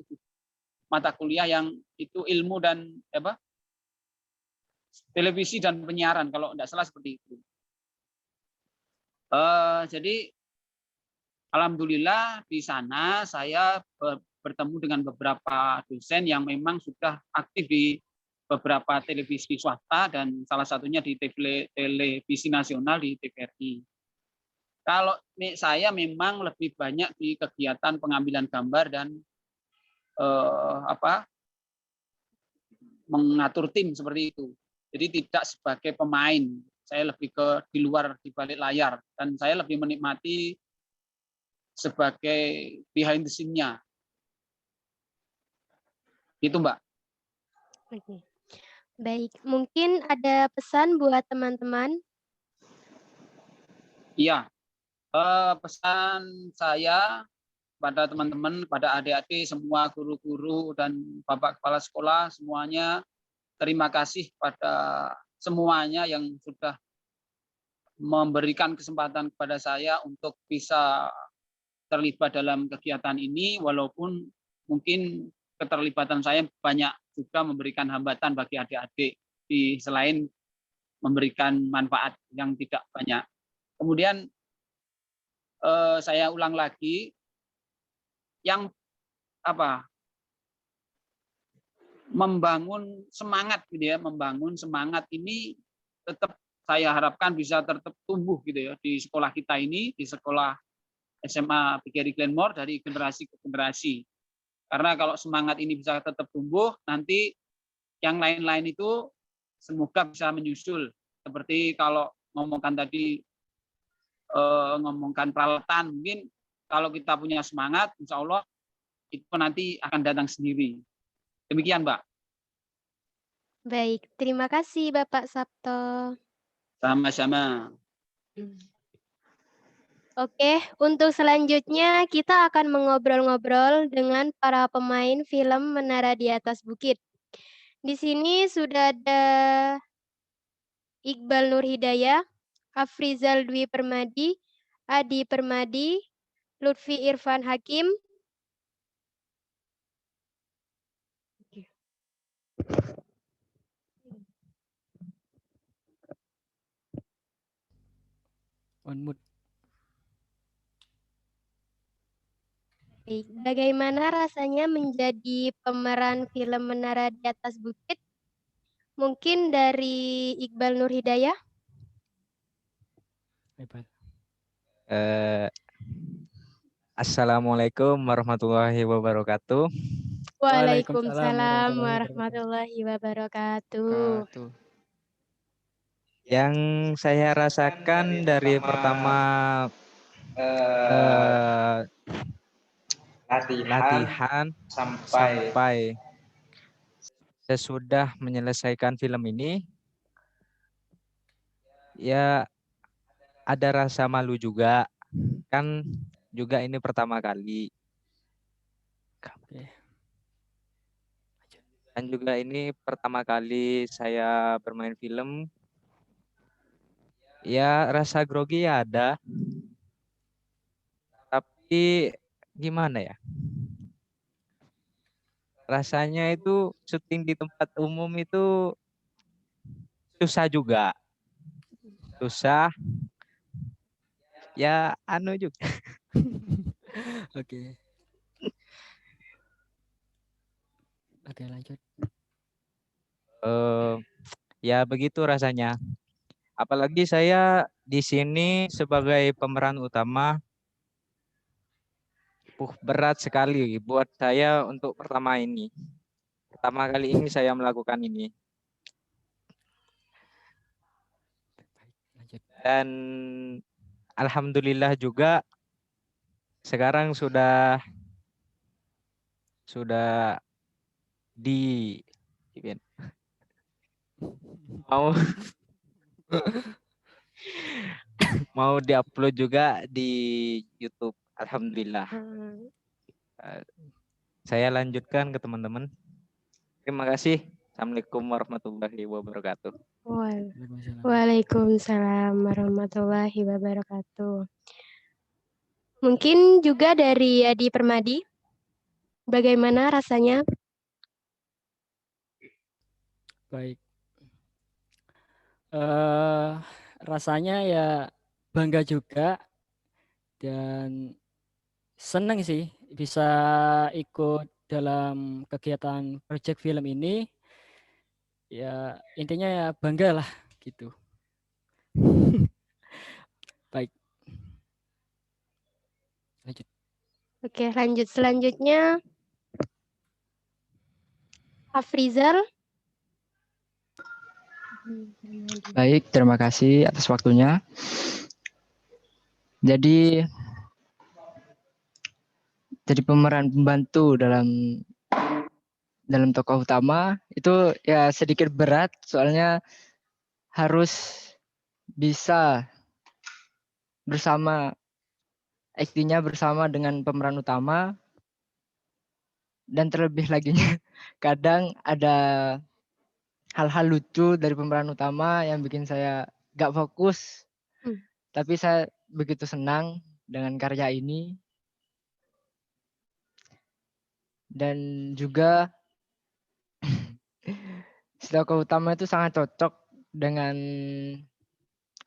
mata kuliah yang itu ilmu dan televisi dan penyiaran kalau tidak salah seperti itu. Jadi alhamdulillah di sana saya bertemu dengan beberapa dosen yang memang sudah aktif di beberapa televisi swasta dan salah satunya di televisi nasional di TVRI. Kalau saya memang lebih banyak di kegiatan pengambilan gambar dan mengatur tim seperti itu. Jadi tidak sebagai pemain, saya lebih ke di luar di balik layar, dan saya lebih menikmati sebagai behind the scene-nya. Itu Mbak. Oke. Baik, mungkin ada pesan buat teman-teman? Iya, pesan saya pada teman-teman, pada adik-adik, semua guru-guru dan bapak kepala sekolah semuanya, terima kasih pada semuanya yang sudah memberikan kesempatan kepada saya untuk bisa terlibat dalam kegiatan ini, walaupun mungkin keterlibatan saya banyak juga memberikan hambatan bagi adik-adik selain memberikan manfaat yang tidak banyak. Kemudian saya ulang lagi, yang membangun semangat gitu ya, membangun semangat ini tetap saya harapkan bisa tetap tumbuh gitu ya di sekolah kita ini, di sekolah SMA PGRI Glenmore dari generasi ke generasi. Karena kalau semangat ini bisa tetap tumbuh, nanti yang lain-lain itu semoga bisa menyusul. Seperti kalau ngomongkan tadi, ngomongkan peralatan, mungkin kalau kita punya semangat, insya Allah itu nanti akan datang sendiri. Demikian, Mbak. Baik, terima kasih Bapak Sabto. Sama-sama. Oke, untuk selanjutnya kita akan mengobrol-ngobrol dengan para pemain film Menara di Atas Bukit. Di sini sudah ada Iqbal Nur Hidayah, Afrizal Dwi Permadi, Adi Permadi, Lutfi Irfan Hakim. Bagaimana rasanya menjadi pemeran film Menara di Atas Bukit? Mungkin dari Iqbal Nur Hidayah. Assalamualaikum warahmatullahi wabarakatuh. Waalaikumsalam warahmatullahi wabarakatuh. Yang saya rasakan dari pertama latihan sampai sesudah menyelesaikan film ini, ya ada rasa malu juga, kan juga ini pertama kali. Dan juga ini pertama kali saya bermain film Ya rasa grogi ya ada, tapi gimana ya? Rasanya itu syuting di tempat umum itu susah juga. Susah, ya anu juga. Oke. Oke, lanjut. Eh, ya begitu rasanya. Apalagi saya di sini sebagai pemeran utama, berat sekali buat saya untuk pertama ini. Pertama kali ini saya melakukan ini. Lanjut. Dan alhamdulillah juga sekarang sudah di mau mau diupload juga di YouTube. Alhamdulillah. Eh, Saya lanjutkan ke teman-teman. Terima kasih. Assalamualaikum warahmatullahi wabarakatuh. Waalaikumsalam warahmatullahi wabarakatuh. Mungkin juga dari Adi Permadi, bagaimana rasanya? Baik. Rasanya ya bangga juga dan seneng sih bisa ikut dalam kegiatan project film ini. Ya intinya ya bangga lah gitu. Baik. Lanjut. Oke, lanjut selanjutnya. Afrizal. Baik, terima kasih atas waktunya. Jadi pemeran pembantu dalam tokoh utama itu ya sedikit berat, soalnya harus bisa bersama actingnya bersama dengan pemeran utama, dan terlebih lagi kadang ada hal-hal lucu dari pemeran utama yang bikin saya gak fokus. Tapi saya begitu senang dengan karya ini. Dan juga tokoh utama itu sangat cocok dengan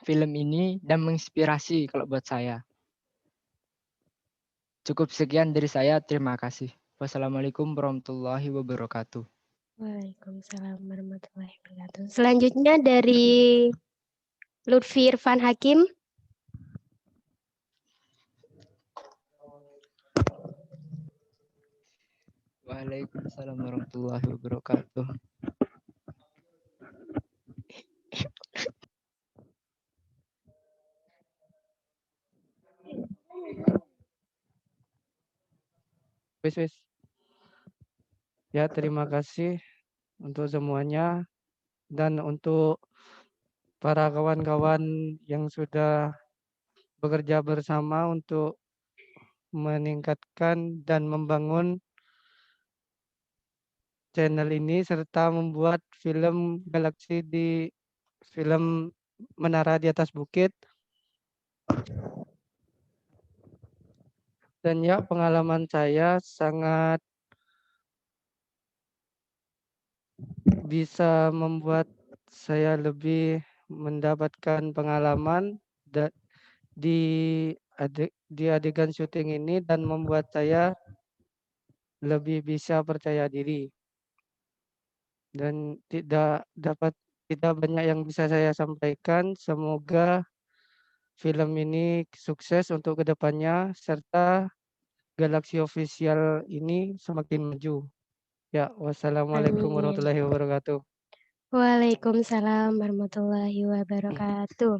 film ini dan menginspirasi kalau buat saya. Cukup sekian dari saya, terima kasih. Wassalamualaikum warahmatullahi wabarakatuh. Waalaikumsalam warahmatullahi wabarakatuh. Selanjutnya dari Lutfi Irfan Hakim. Waalaikumsalam warahmatullahi wabarakatuh. Wis. Ya, terima kasih untuk semuanya dan untuk para kawan-kawan yang sudah bekerja bersama untuk meningkatkan dan membangun channel ini serta membuat film Galaksi di film Menara di Atas Bukit. Dan ya, pengalaman saya sangat bisa membuat saya lebih mendapatkan pengalaman di adegan syuting ini dan membuat saya lebih bisa percaya diri. Dan tidak banyak yang bisa saya sampaikan. Semoga film ini sukses untuk kedepannya serta Galaksi Official ini semakin maju. Ya, wassalamualaikum warahmatullahi wabarakatuh. Waalaikumsalam warahmatullahi wabarakatuh.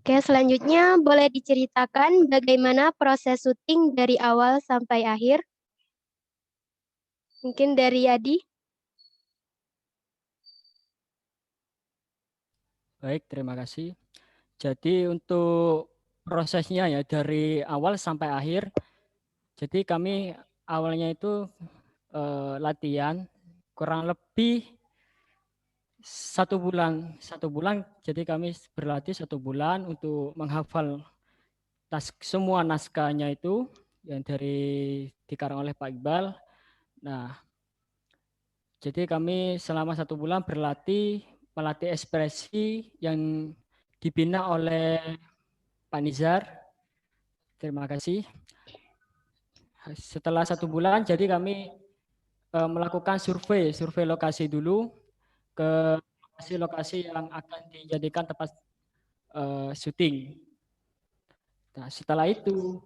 Oke, selanjutnya boleh diceritakan bagaimana proses syuting dari awal sampai akhir? Mungkin dari Adi. Baik, terima kasih. Jadi untuk prosesnya ya dari awal sampai akhir. Jadi kami awalnya itu latihan kurang lebih satu bulan. Jadi kami berlatih 1 bulan untuk menghafal semua naskahnya itu yang dikarang oleh Pak Iqbal. Nah, jadi kami selama 1 bulan melatih ekspresi yang dibina oleh Pak Nizar. Terima kasih. Setelah 1 bulan, jadi kami melakukan survei lokasi dulu ke lokasi-lokasi yang akan dijadikan tempat syuting. Nah, setelah itu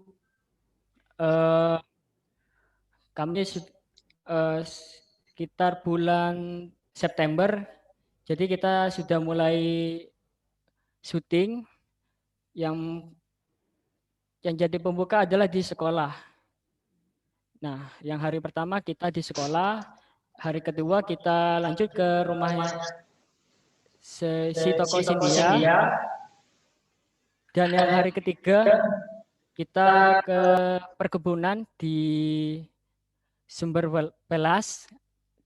kami sekitar bulan September, jadi kita sudah mulai syuting. Yang jadi pembuka adalah di sekolah. Nah, yang hari pertama kita di sekolah, hari kedua kita lanjut ke rumahnya si Toko Cynthia, dan yang hari ketiga kita ke perkebunan di Sumber Pelas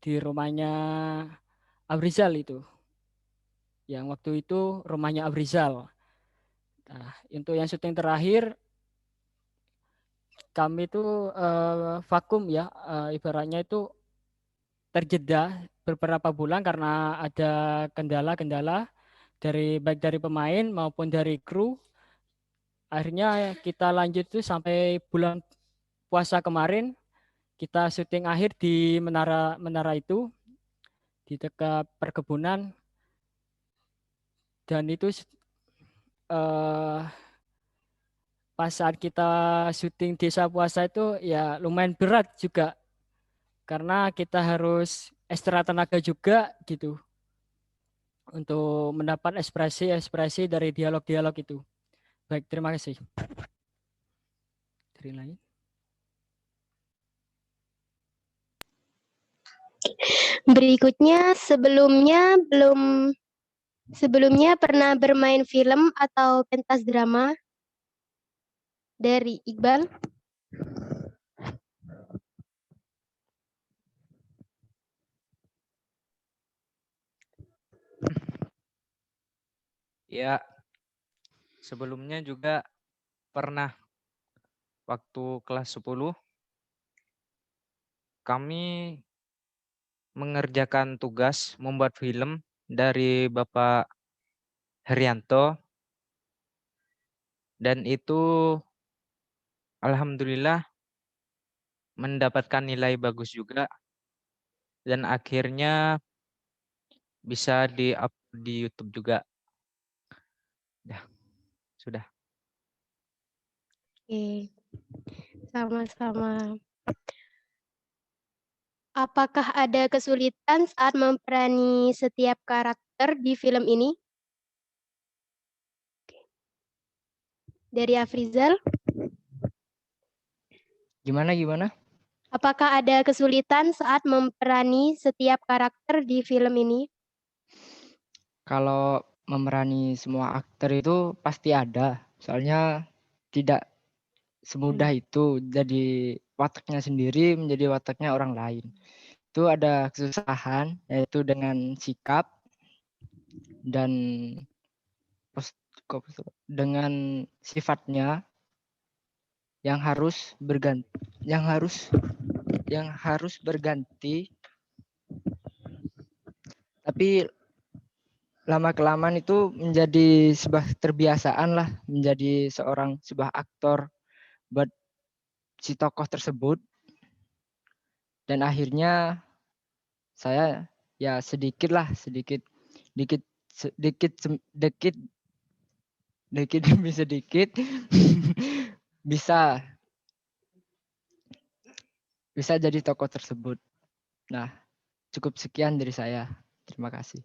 di rumahnya Abrizal itu. Yang waktu itu rumahnya Abrizal. Nah, untuk yang syuting terakhir kami itu vakum ya, ibaratnya itu terjeda beberapa bulan karena ada kendala-kendala baik dari pemain maupun dari kru. Akhirnya kita lanjut itu sampai bulan puasa kemarin, kita syuting akhir di menara itu di dekat perkebunan, dan itu pas saat kita syuting desa puasa itu ya lumayan berat juga karena kita harus ekstra tenaga juga gitu untuk mendapat ekspresi dari dialog-dialog itu. Baik, terima kasih. Dari lain. Berikutnya, sebelumnya pernah bermain film atau pentas drama? Dari Iqbal. Ya, sebelumnya juga pernah waktu kelas 10 kami mengerjakan tugas membuat film dari Bapak Herianto, dan itu alhamdulillah mendapatkan nilai bagus juga, dan akhirnya bisa di-upload di YouTube juga. Ya, sudah. Oke, sama-sama. Apakah ada kesulitan saat memperani setiap karakter di film ini? Dari Afrizal. Gimana? Apakah ada kesulitan saat memperani setiap karakter di film ini? Kalau memerani semua aktor itu pasti ada. Soalnya tidak semudah itu jadi wataknya sendiri menjadi wataknya orang lain. Itu ada kesusahan, yaitu dengan sikap dan dengan sifatnya yang harus berganti, tapi lama kelamaan itu menjadi sebuah terbiasaan lah, menjadi sebuah aktor buat si tokoh tersebut, dan akhirnya saya ya sedikit demi sedikit bisa jadi tokoh tersebut. Nah, cukup sekian dari saya. Terima kasih.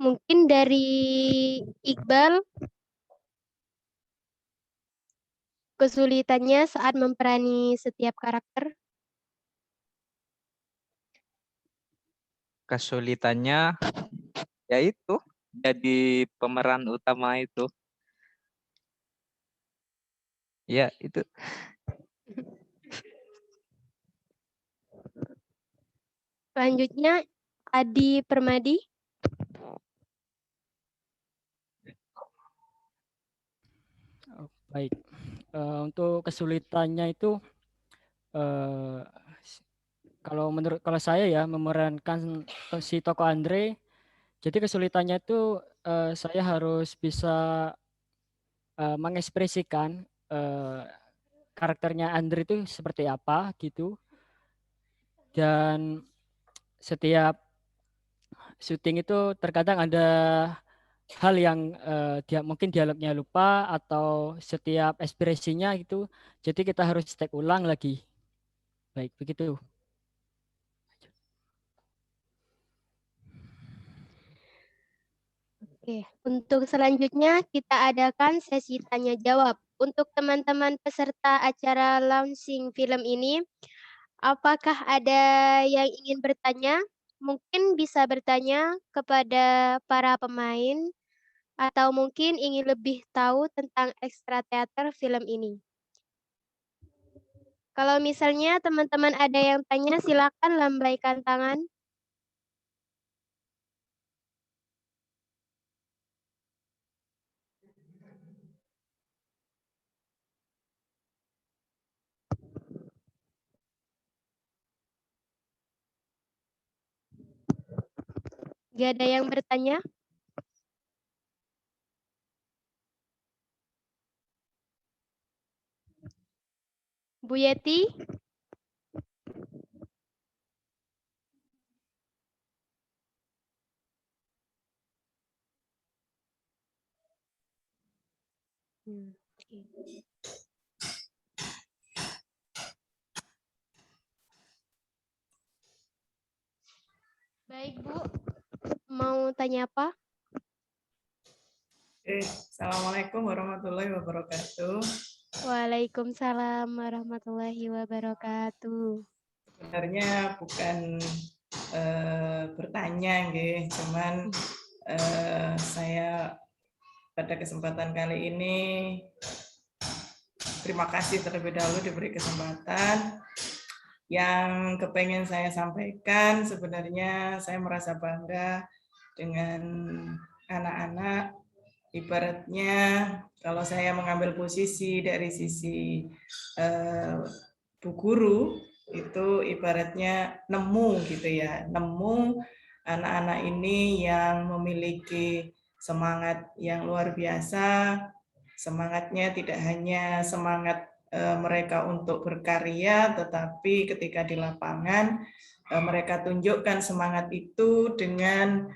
Mungkin dari Iqbal, kesulitannya saat memperani setiap karakter. Kesulitannya yaitu jadi pemeran utama itu. Ya, itu. Selanjutnya Adi Permadi. Baik. Untuk kesulitannya itu kalau saya ya memerankan si tokoh Andre, jadi kesulitannya itu saya harus bisa mengekspresikan karakternya Andre itu seperti apa gitu. Dan setiap syuting itu terkadang ada hal yang dia mungkin dialognya lupa atau setiap ekspresinya gitu. Jadi kita harus take ulang lagi. Baik, begitu. Oke, untuk selanjutnya kita adakan sesi tanya jawab. Untuk teman-teman peserta acara launching film ini, apakah ada yang ingin bertanya? Mungkin bisa bertanya kepada para pemain atau mungkin ingin lebih tahu tentang ekstra teater film ini. Kalau misalnya teman-teman ada yang tanya, silakan lambaikan tangan. Gak ada yang bertanya? Bu Yeti? Oke. Baik, Bu. Mau tanya apa? Assalamualaikum warahmatullahi wabarakatuh. Waalaikumsalam warahmatullahi wabarakatuh. Sebenarnya bukan bertanya, cuman saya pada kesempatan kali ini terima kasih terlebih dahulu diberi kesempatan. Yang kepengen saya sampaikan, sebenarnya saya merasa bangga dengan anak-anak. Ibaratnya kalau saya mengambil posisi dari sisi Bu Guru, itu ibaratnya nemu gitu ya, nemu anak-anak ini yang memiliki semangat yang luar biasa. Semangatnya tidak hanya semangat mereka untuk berkarya, tetapi ketika di lapangan mereka tunjukkan semangat itu dengan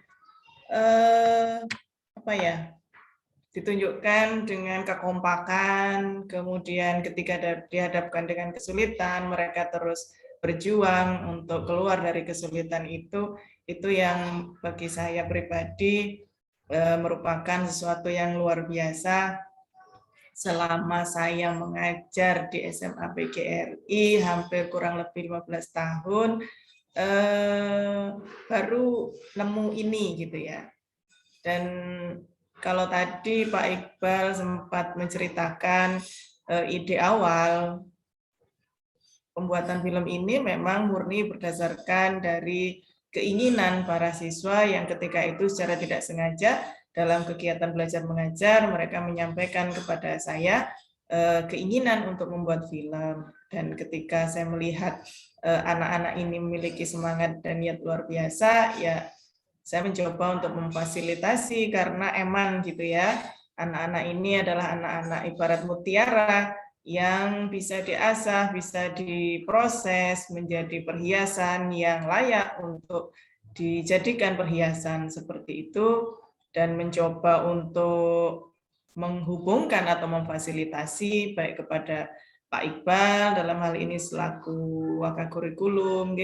ditunjukkan dengan kekompakan, kemudian ketika dihadapkan dengan kesulitan, mereka terus berjuang untuk keluar dari kesulitan itu yang bagi saya pribadi merupakan sesuatu yang luar biasa. Selama saya mengajar di SMA PGRI hampir kurang lebih 15 tahun, baru nemu ini gitu ya. Dan kalau tadi Pak Iqbal sempat menceritakan ide awal pembuatan film ini memang murni berdasarkan dari keinginan para siswa yang ketika itu secara tidak sengaja dalam kegiatan belajar mengajar mereka menyampaikan kepada saya keinginan untuk membuat film. Dan ketika saya melihat anak-anak ini memiliki semangat dan niat luar biasa, ya saya mencoba untuk memfasilitasi karena emang gitu ya, anak-anak ini adalah anak-anak ibarat mutiara yang bisa diasah, bisa diproses menjadi perhiasan yang layak untuk dijadikan perhiasan seperti itu, dan mencoba untuk menghubungkan atau memfasilitasi baik kepada Pak Iqbal dalam hal ini selaku wakakurikulum,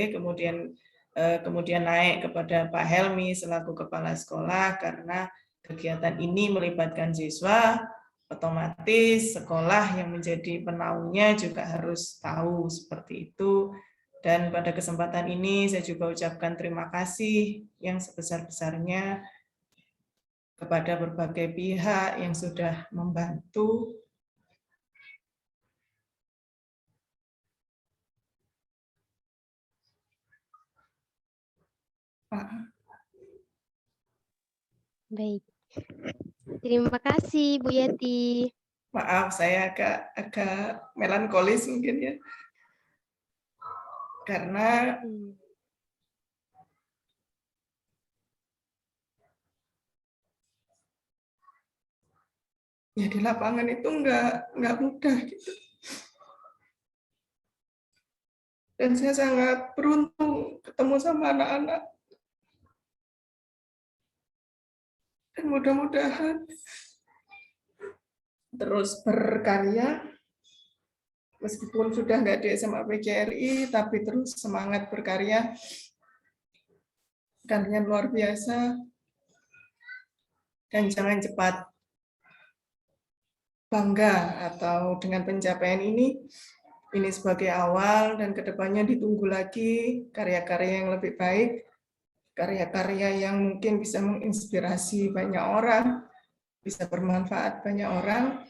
kemudian naik kepada Pak Helmi selaku kepala sekolah, karena kegiatan ini melibatkan siswa, otomatis sekolah yang menjadi penaungnya juga harus tahu seperti itu. Dan pada kesempatan ini saya juga ucapkan terima kasih yang sebesar-besarnya kepada berbagai pihak yang sudah membantu Pak. Baik. Terima kasih Bu Yeti. Maaf, saya agak melankolis mungkin ya. Karena ya di lapangan itu nggak mudah gitu. Dan saya sangat beruntung ketemu sama anak-anak. Dan mudah-mudahan terus berkarya, meskipun sudah nggak di SMA PGRI, tapi terus semangat berkarya. Kalian luar biasa. Dan jangan cepat bangga atau dengan pencapaian ini sebagai awal dan kedepannya ditunggu lagi karya-karya yang lebih baik, karya-karya yang mungkin bisa menginspirasi banyak orang, bisa bermanfaat banyak orang,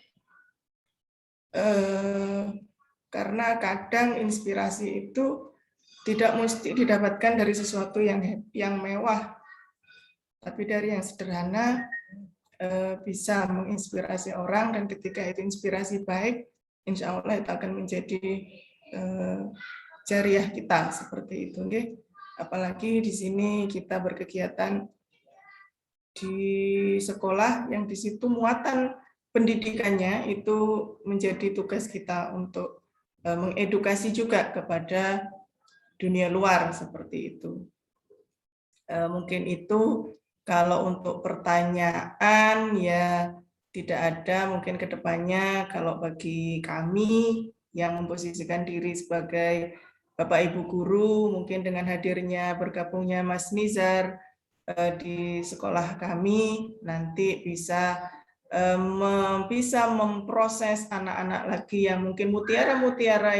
karena kadang inspirasi itu tidak mesti didapatkan dari sesuatu yang mewah, tapi dari yang sederhana bisa menginspirasi orang, dan ketika itu inspirasi baik, insya Allah itu akan menjadi jariah kita seperti itu. Okay? Apalagi di sini kita berkegiatan di sekolah yang di situ muatan pendidikannya itu menjadi tugas kita untuk mengedukasi juga kepada dunia luar seperti itu. Mungkin itu. Kalau untuk pertanyaan ya tidak ada, mungkin ke depannya kalau bagi kami yang memposisikan diri sebagai Bapak Ibu guru, mungkin dengan hadirnya bergabungnya Mas Nizar di sekolah kami nanti bisa memproses anak-anak lagi yang mungkin mutiara-mutiara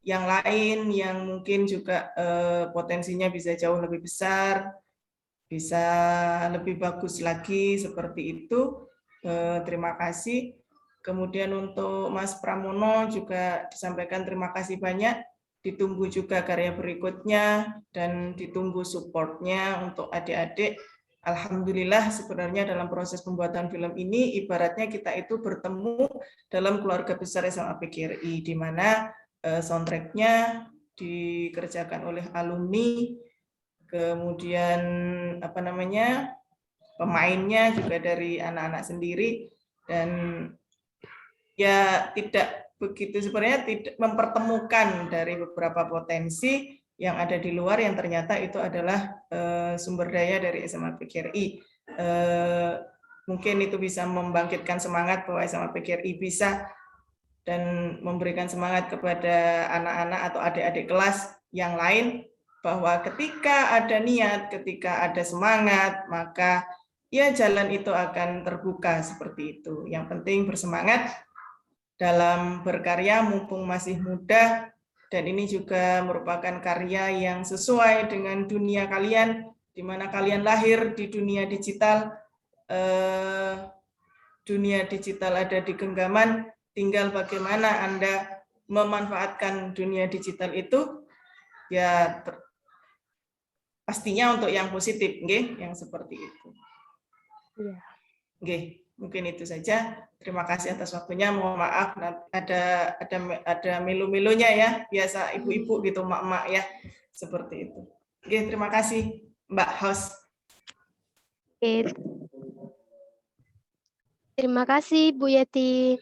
yang lain yang mungkin juga potensinya bisa jauh lebih besar, bisa lebih bagus lagi seperti itu. Terima kasih. Kemudian untuk Mas Pramono juga disampaikan terima kasih banyak. Ditunggu juga karya berikutnya dan ditunggu supportnya untuk adik-adik. Alhamdulillah sebenarnya dalam proses pembuatan film ini ibaratnya kita itu bertemu dalam keluarga besar SMA PGRI di mana soundtracknya dikerjakan oleh alumni, kemudian pemainnya juga dari anak-anak sendiri, dan ya tidak begitu sebenarnya tidak mempertemukan dari beberapa potensi yang ada di luar yang ternyata itu adalah sumber daya dari SMA PGRI. Mungkin itu bisa membangkitkan semangat bahwa SMA PGRI bisa dan memberikan semangat kepada anak-anak atau adik-adik kelas yang lain bahwa ketika ada niat, ketika ada semangat, maka ya jalan itu akan terbuka seperti itu. Yang penting bersemangat dalam berkarya mumpung masih muda, dan ini juga merupakan karya yang sesuai dengan dunia kalian, di mana kalian lahir di dunia digital. Dunia digital ada di genggaman, tinggal bagaimana Anda memanfaatkan dunia digital itu, ya pastinya untuk yang positif, yang seperti itu. Mungkin itu saja. Terima kasih atas waktunya. Mohon maaf ada milu-milunya ya, biasa ibu-ibu gitu, mak-mak ya, seperti itu. Terima kasih Mbak Host. Terima kasih Bu Yeti.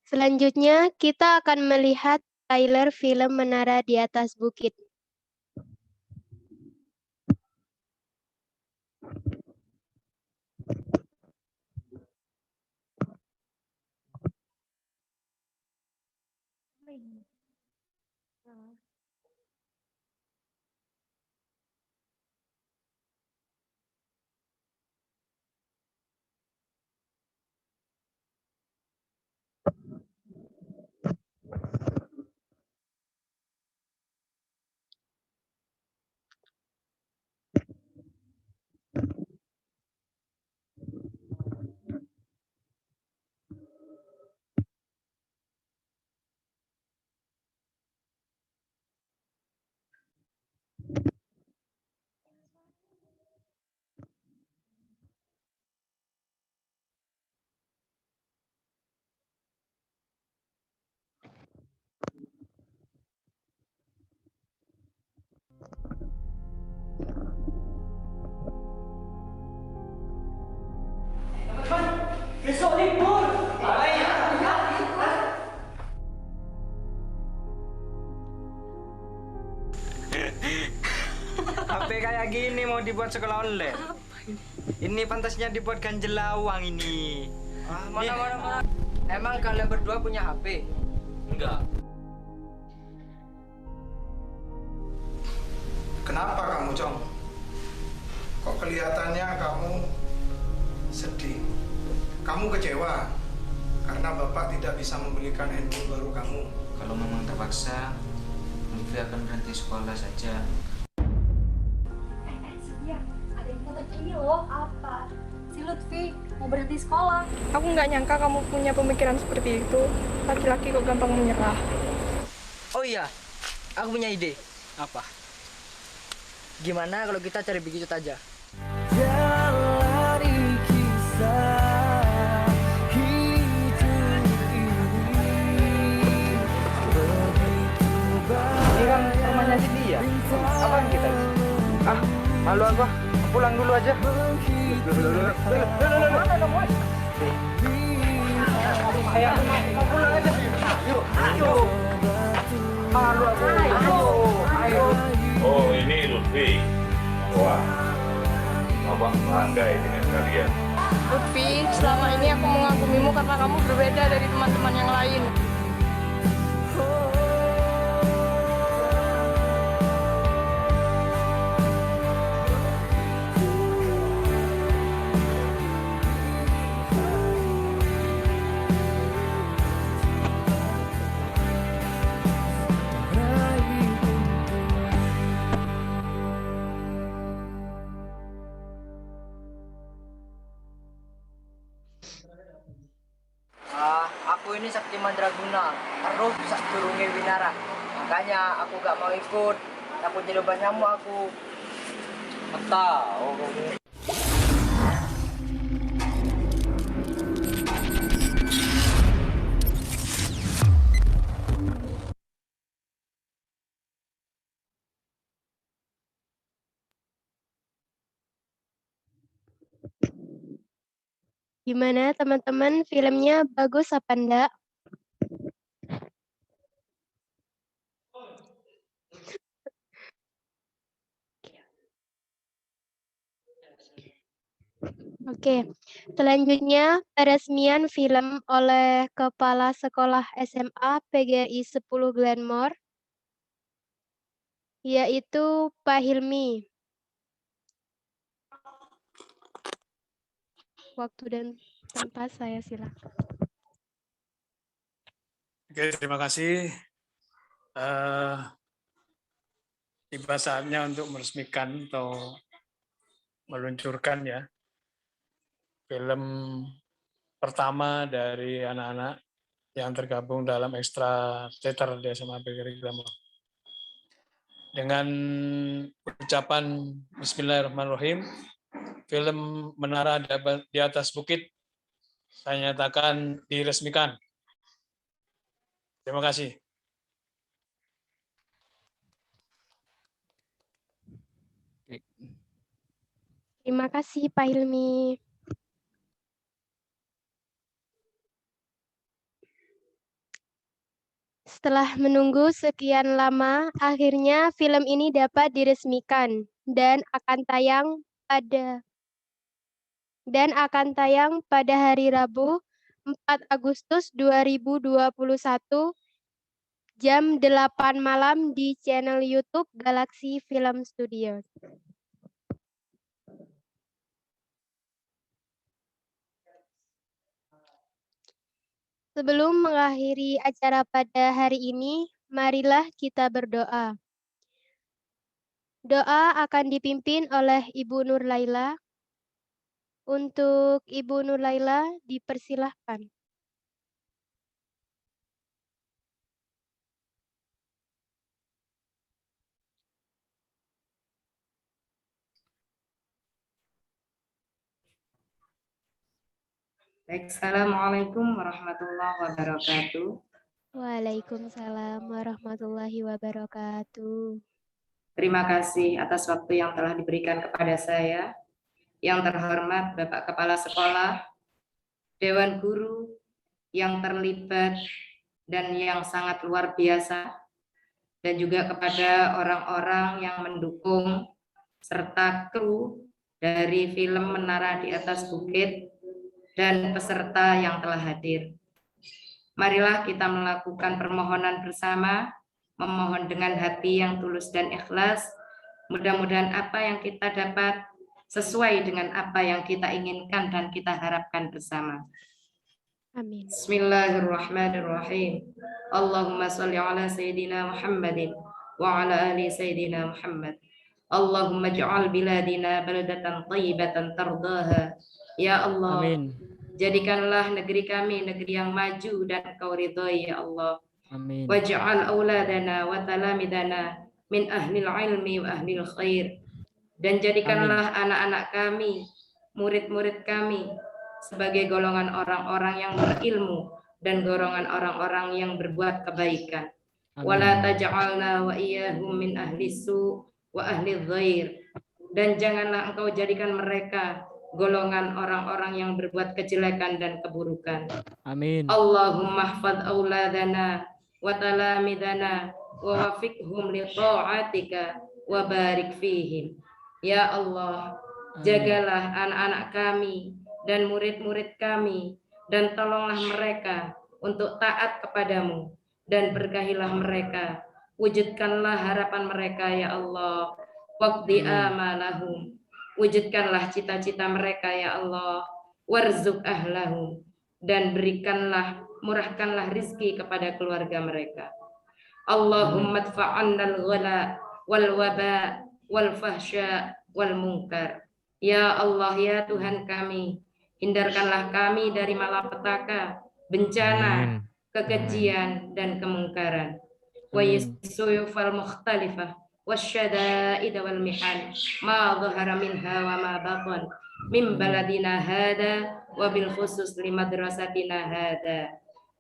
Selanjutnya kita akan melihat trailer film Menara di Atas Bukit. mau dibuat sekolah online. Ini pantasnya dibuat ganjel lawang ini. Mana. Emang kalian berdua punya HP? Enggak. Kenapa kamu, Cong? Kok kelihatannya kamu sedih? Kamu kecewa karena Bapak tidak bisa membelikan handphone baru kamu. Kalau memang terpaksa, Lutfi akan berhenti sekolah saja. Ya, ada yang mau ini loh. Apa? Si Lutfi mau berhenti sekolah. Aku nggak nyangka kamu punya pemikiran seperti itu. Laki-laki kok gampang menyerah. Oh iya, aku punya ide. Apa? Gimana kalau kita cari begitu aja? Jalani kisah hidup ini. Ini kan rumahnya si dia. Apaan kita? Malu aku. Pulang dulu aja. Ayo, pulang aja. Yuk. Malu aku. Ayo. Oh, ini Lutfi. Wah, Bapak bangga dengan kalian. Lutfi, selama ini aku mengagumimu karena kamu berbeda dari teman-teman yang lain. Aku ini sakti mandraguna, terus sak durunge winara. Makanya aku gak mau ikut. Takut jadi obat nyamuk aku. Tahu. Gimana teman-teman, filmnya bagus apa enggak? Oke, selanjutnya peresmian film oleh Kepala Sekolah SMA PGRI 10 Glenmore, yaitu Pak Hilmi. Waktu dan tempat saya silakan. Oke, terima kasih. Tiba saatnya untuk meresmikan atau meluncurkan ya film pertama dari anak-anak yang tergabung dalam ekstra teater di SMA PGRI Glenmore. Dengan ucapan Bismillahirrahmanirrahim, film Menara di Atas Bukit saya nyatakan diresmikan. Terima kasih. Terima kasih Pak Hilmi. Setelah menunggu sekian lama, akhirnya film ini dapat diresmikan dan akan tayang pada hari Rabu 4 Agustus 2021 jam 8 malam di channel YouTube Galaxy Film Studio. Sebelum mengakhiri acara pada hari ini, marilah kita berdoa. Doa akan dipimpin oleh Ibu Nur Laila. Untuk Ibu Nur Laila, dipersilahkan. Baik, Assalamualaikum warahmatullahi wabarakatuh. Waalaikumsalam warahmatullahi wabarakatuh. Terima kasih atas waktu yang telah diberikan kepada saya. Yang terhormat Bapak Kepala Sekolah, Dewan Guru yang terlibat dan yang sangat luar biasa, dan juga kepada orang-orang yang mendukung serta kru dari film Menara di Atas Bukit, dan peserta yang telah hadir. Marilah kita melakukan permohonan bersama, memohon dengan hati yang tulus dan ikhlas. Mudah-mudahan apa yang kita dapat sesuai dengan apa yang kita inginkan dan kita harapkan bersama. Amin. Bismillahirrahmanirrahim. Allahumma sholli ala Sayyidina Muhammadin wa ala ali Sayyidina Muhammad. Allahumma ij'al biladina baladatan thayyibatan tardaha. Ya Allah, Amin. jadikanlah negeri kami negeri yang maju dan Engkau ridhoi ya Allah. Amin. Waj'al auladana wa talamidana min ahlil ilmi wa ahlil khair. Dan jadikanlah anak-anak kami, murid-murid kami sebagai golongan orang-orang yang berilmu dan golongan orang-orang yang berbuat kebaikan. Wala taj'alna wa iyyahum min ahli su' wa ahli dhair. Dan janganlah Engkau jadikan mereka golongan orang-orang yang berbuat kejelekan dan keburukan. Amin. Allahumma hfadz auladana wa talamidana wa wafiqhum li ta'atika wa barik fihim. Ya Allah, jagalah anak-anak kami dan murid-murid kami, dan tolonglah mereka untuk taat kepadamu, dan berkahilah mereka. Wujudkanlah harapan mereka ya Allah. Waqdi amalahum. Wujudkanlah cita-cita mereka ya Allah. Warzuq ahlahum. Dan berikanlah, murahkanlah rizki kepada keluarga mereka. Allahumma dfa'annal ghala wal waba wal fahsya wal munkar. Ya Allah, ya Tuhan kami, hindarkanlah kami dari malapetaka, bencana, kekejian, dan kemungkaran. Wa yusufal mukhtalifah wasyada'id wal mihan ma dhahara minha wa ma batan min baladina hada wa bil khusus li madrasatina hada.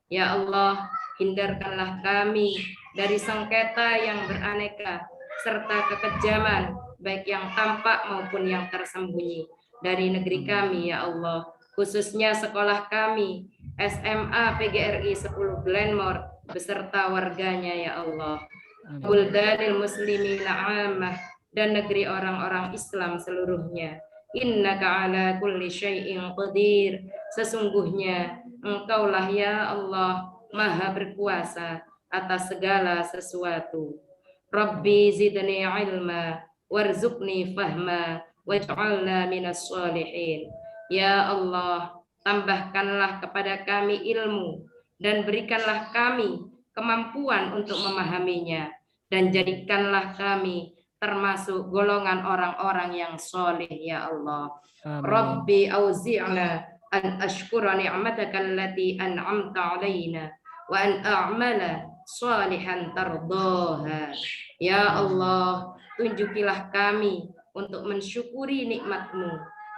Ya Allah, hindarkanlah kami dari sengketa yang beraneka serta kekejaman baik yang tampak maupun yang tersembunyi dari negeri kami ya Allah, khususnya sekolah kami SMA PGRI 10 Glenmore beserta warganya ya Allah. Buldanil muslimin ammah, dan negeri orang-orang Islam seluruhnya. Innaka ala kulli syai'in qadir. Sesungguhnya Engkaulah ya Allah Maha berkuasa atas segala sesuatu. Rabbi zidni ilma warzuqni fahma waj'alna minas sholihin. Ya Allah, tambahkanlah kepada kami ilmu dan berikanlah kami kemampuan untuk memahaminya, dan jadikanlah kami termasuk golongan orang-orang yang soleh ya Allah. Rabbi auzi'na an ashkura ni'mataka allati an'amta alaina wa an a'mala salihan tardaha. Ya Allah, tunjukilah kami untuk mensyukuri nikmat-Mu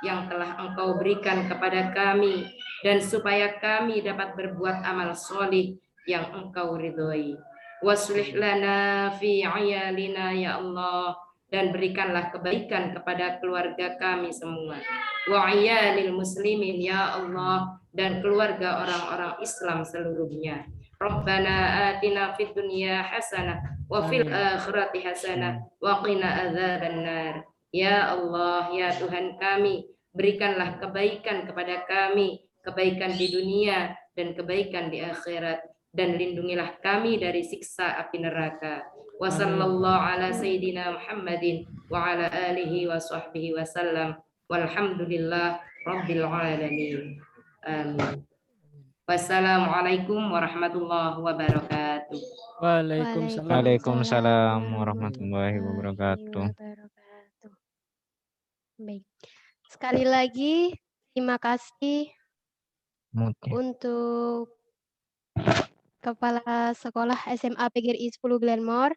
yang telah Engkau berikan kepada kami, dan supaya kami dapat berbuat amal solih yang Engkau ridhoi. Waslih lana fi ayalina ya Allah, dan berikanlah kebaikan kepada keluarga kami semua. Wa ayalil muslimin ya Allah, dan keluarga orang-orang Islam seluruhnya. Rabbana atina fid dunya hasanah wa fil akhirati hasanah wa qina adzabannar. Ya Allah, ya Tuhan kami, berikanlah kebaikan kepada kami, kebaikan di dunia dan kebaikan di akhirat, dan lindungilah kami dari siksa api neraka. Wa sallallahu ala sayyidina Muhammadin wa ala alihi wa sahbihi wa sallam. Walhamdulillah rabbil alamin. Amin. Wassalamualaikum warahmatullahi wabarakatuh. Waalaikumsalam warahmatullahi wabarakatuh. Baik. Sekali lagi terima kasih untuk Kepala Sekolah SMA PGRI 10 Glenmore,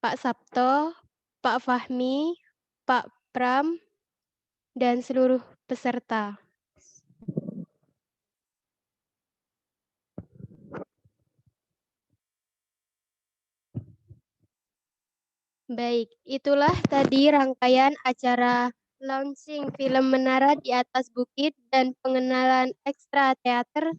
Pak Sabto, Pak Fahmi, Pak Pram, dan seluruh peserta. Baik, itulah tadi rangkaian acara launching film Menara di Atas Bukit dan pengenalan ekstra teater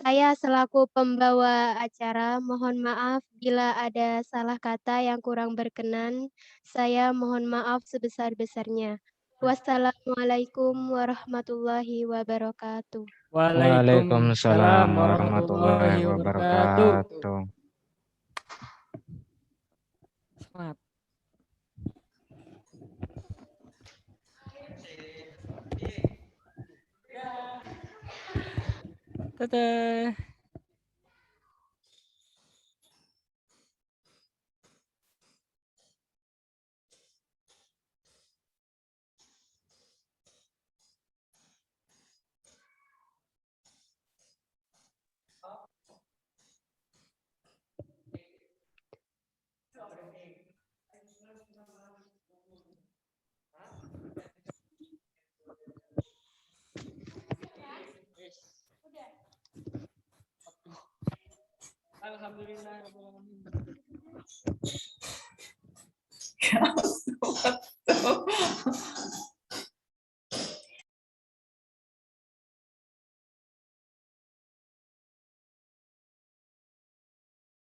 Saya selaku pembawa acara mohon maaf bila ada salah kata yang kurang berkenan. Saya mohon maaf sebesar-besarnya. Wassalamualaikum warahmatullahi wabarakatuh. Waalaikumsalam warahmatullahi wabarakatuh. Semangat. Dadah. Alhamdulillah.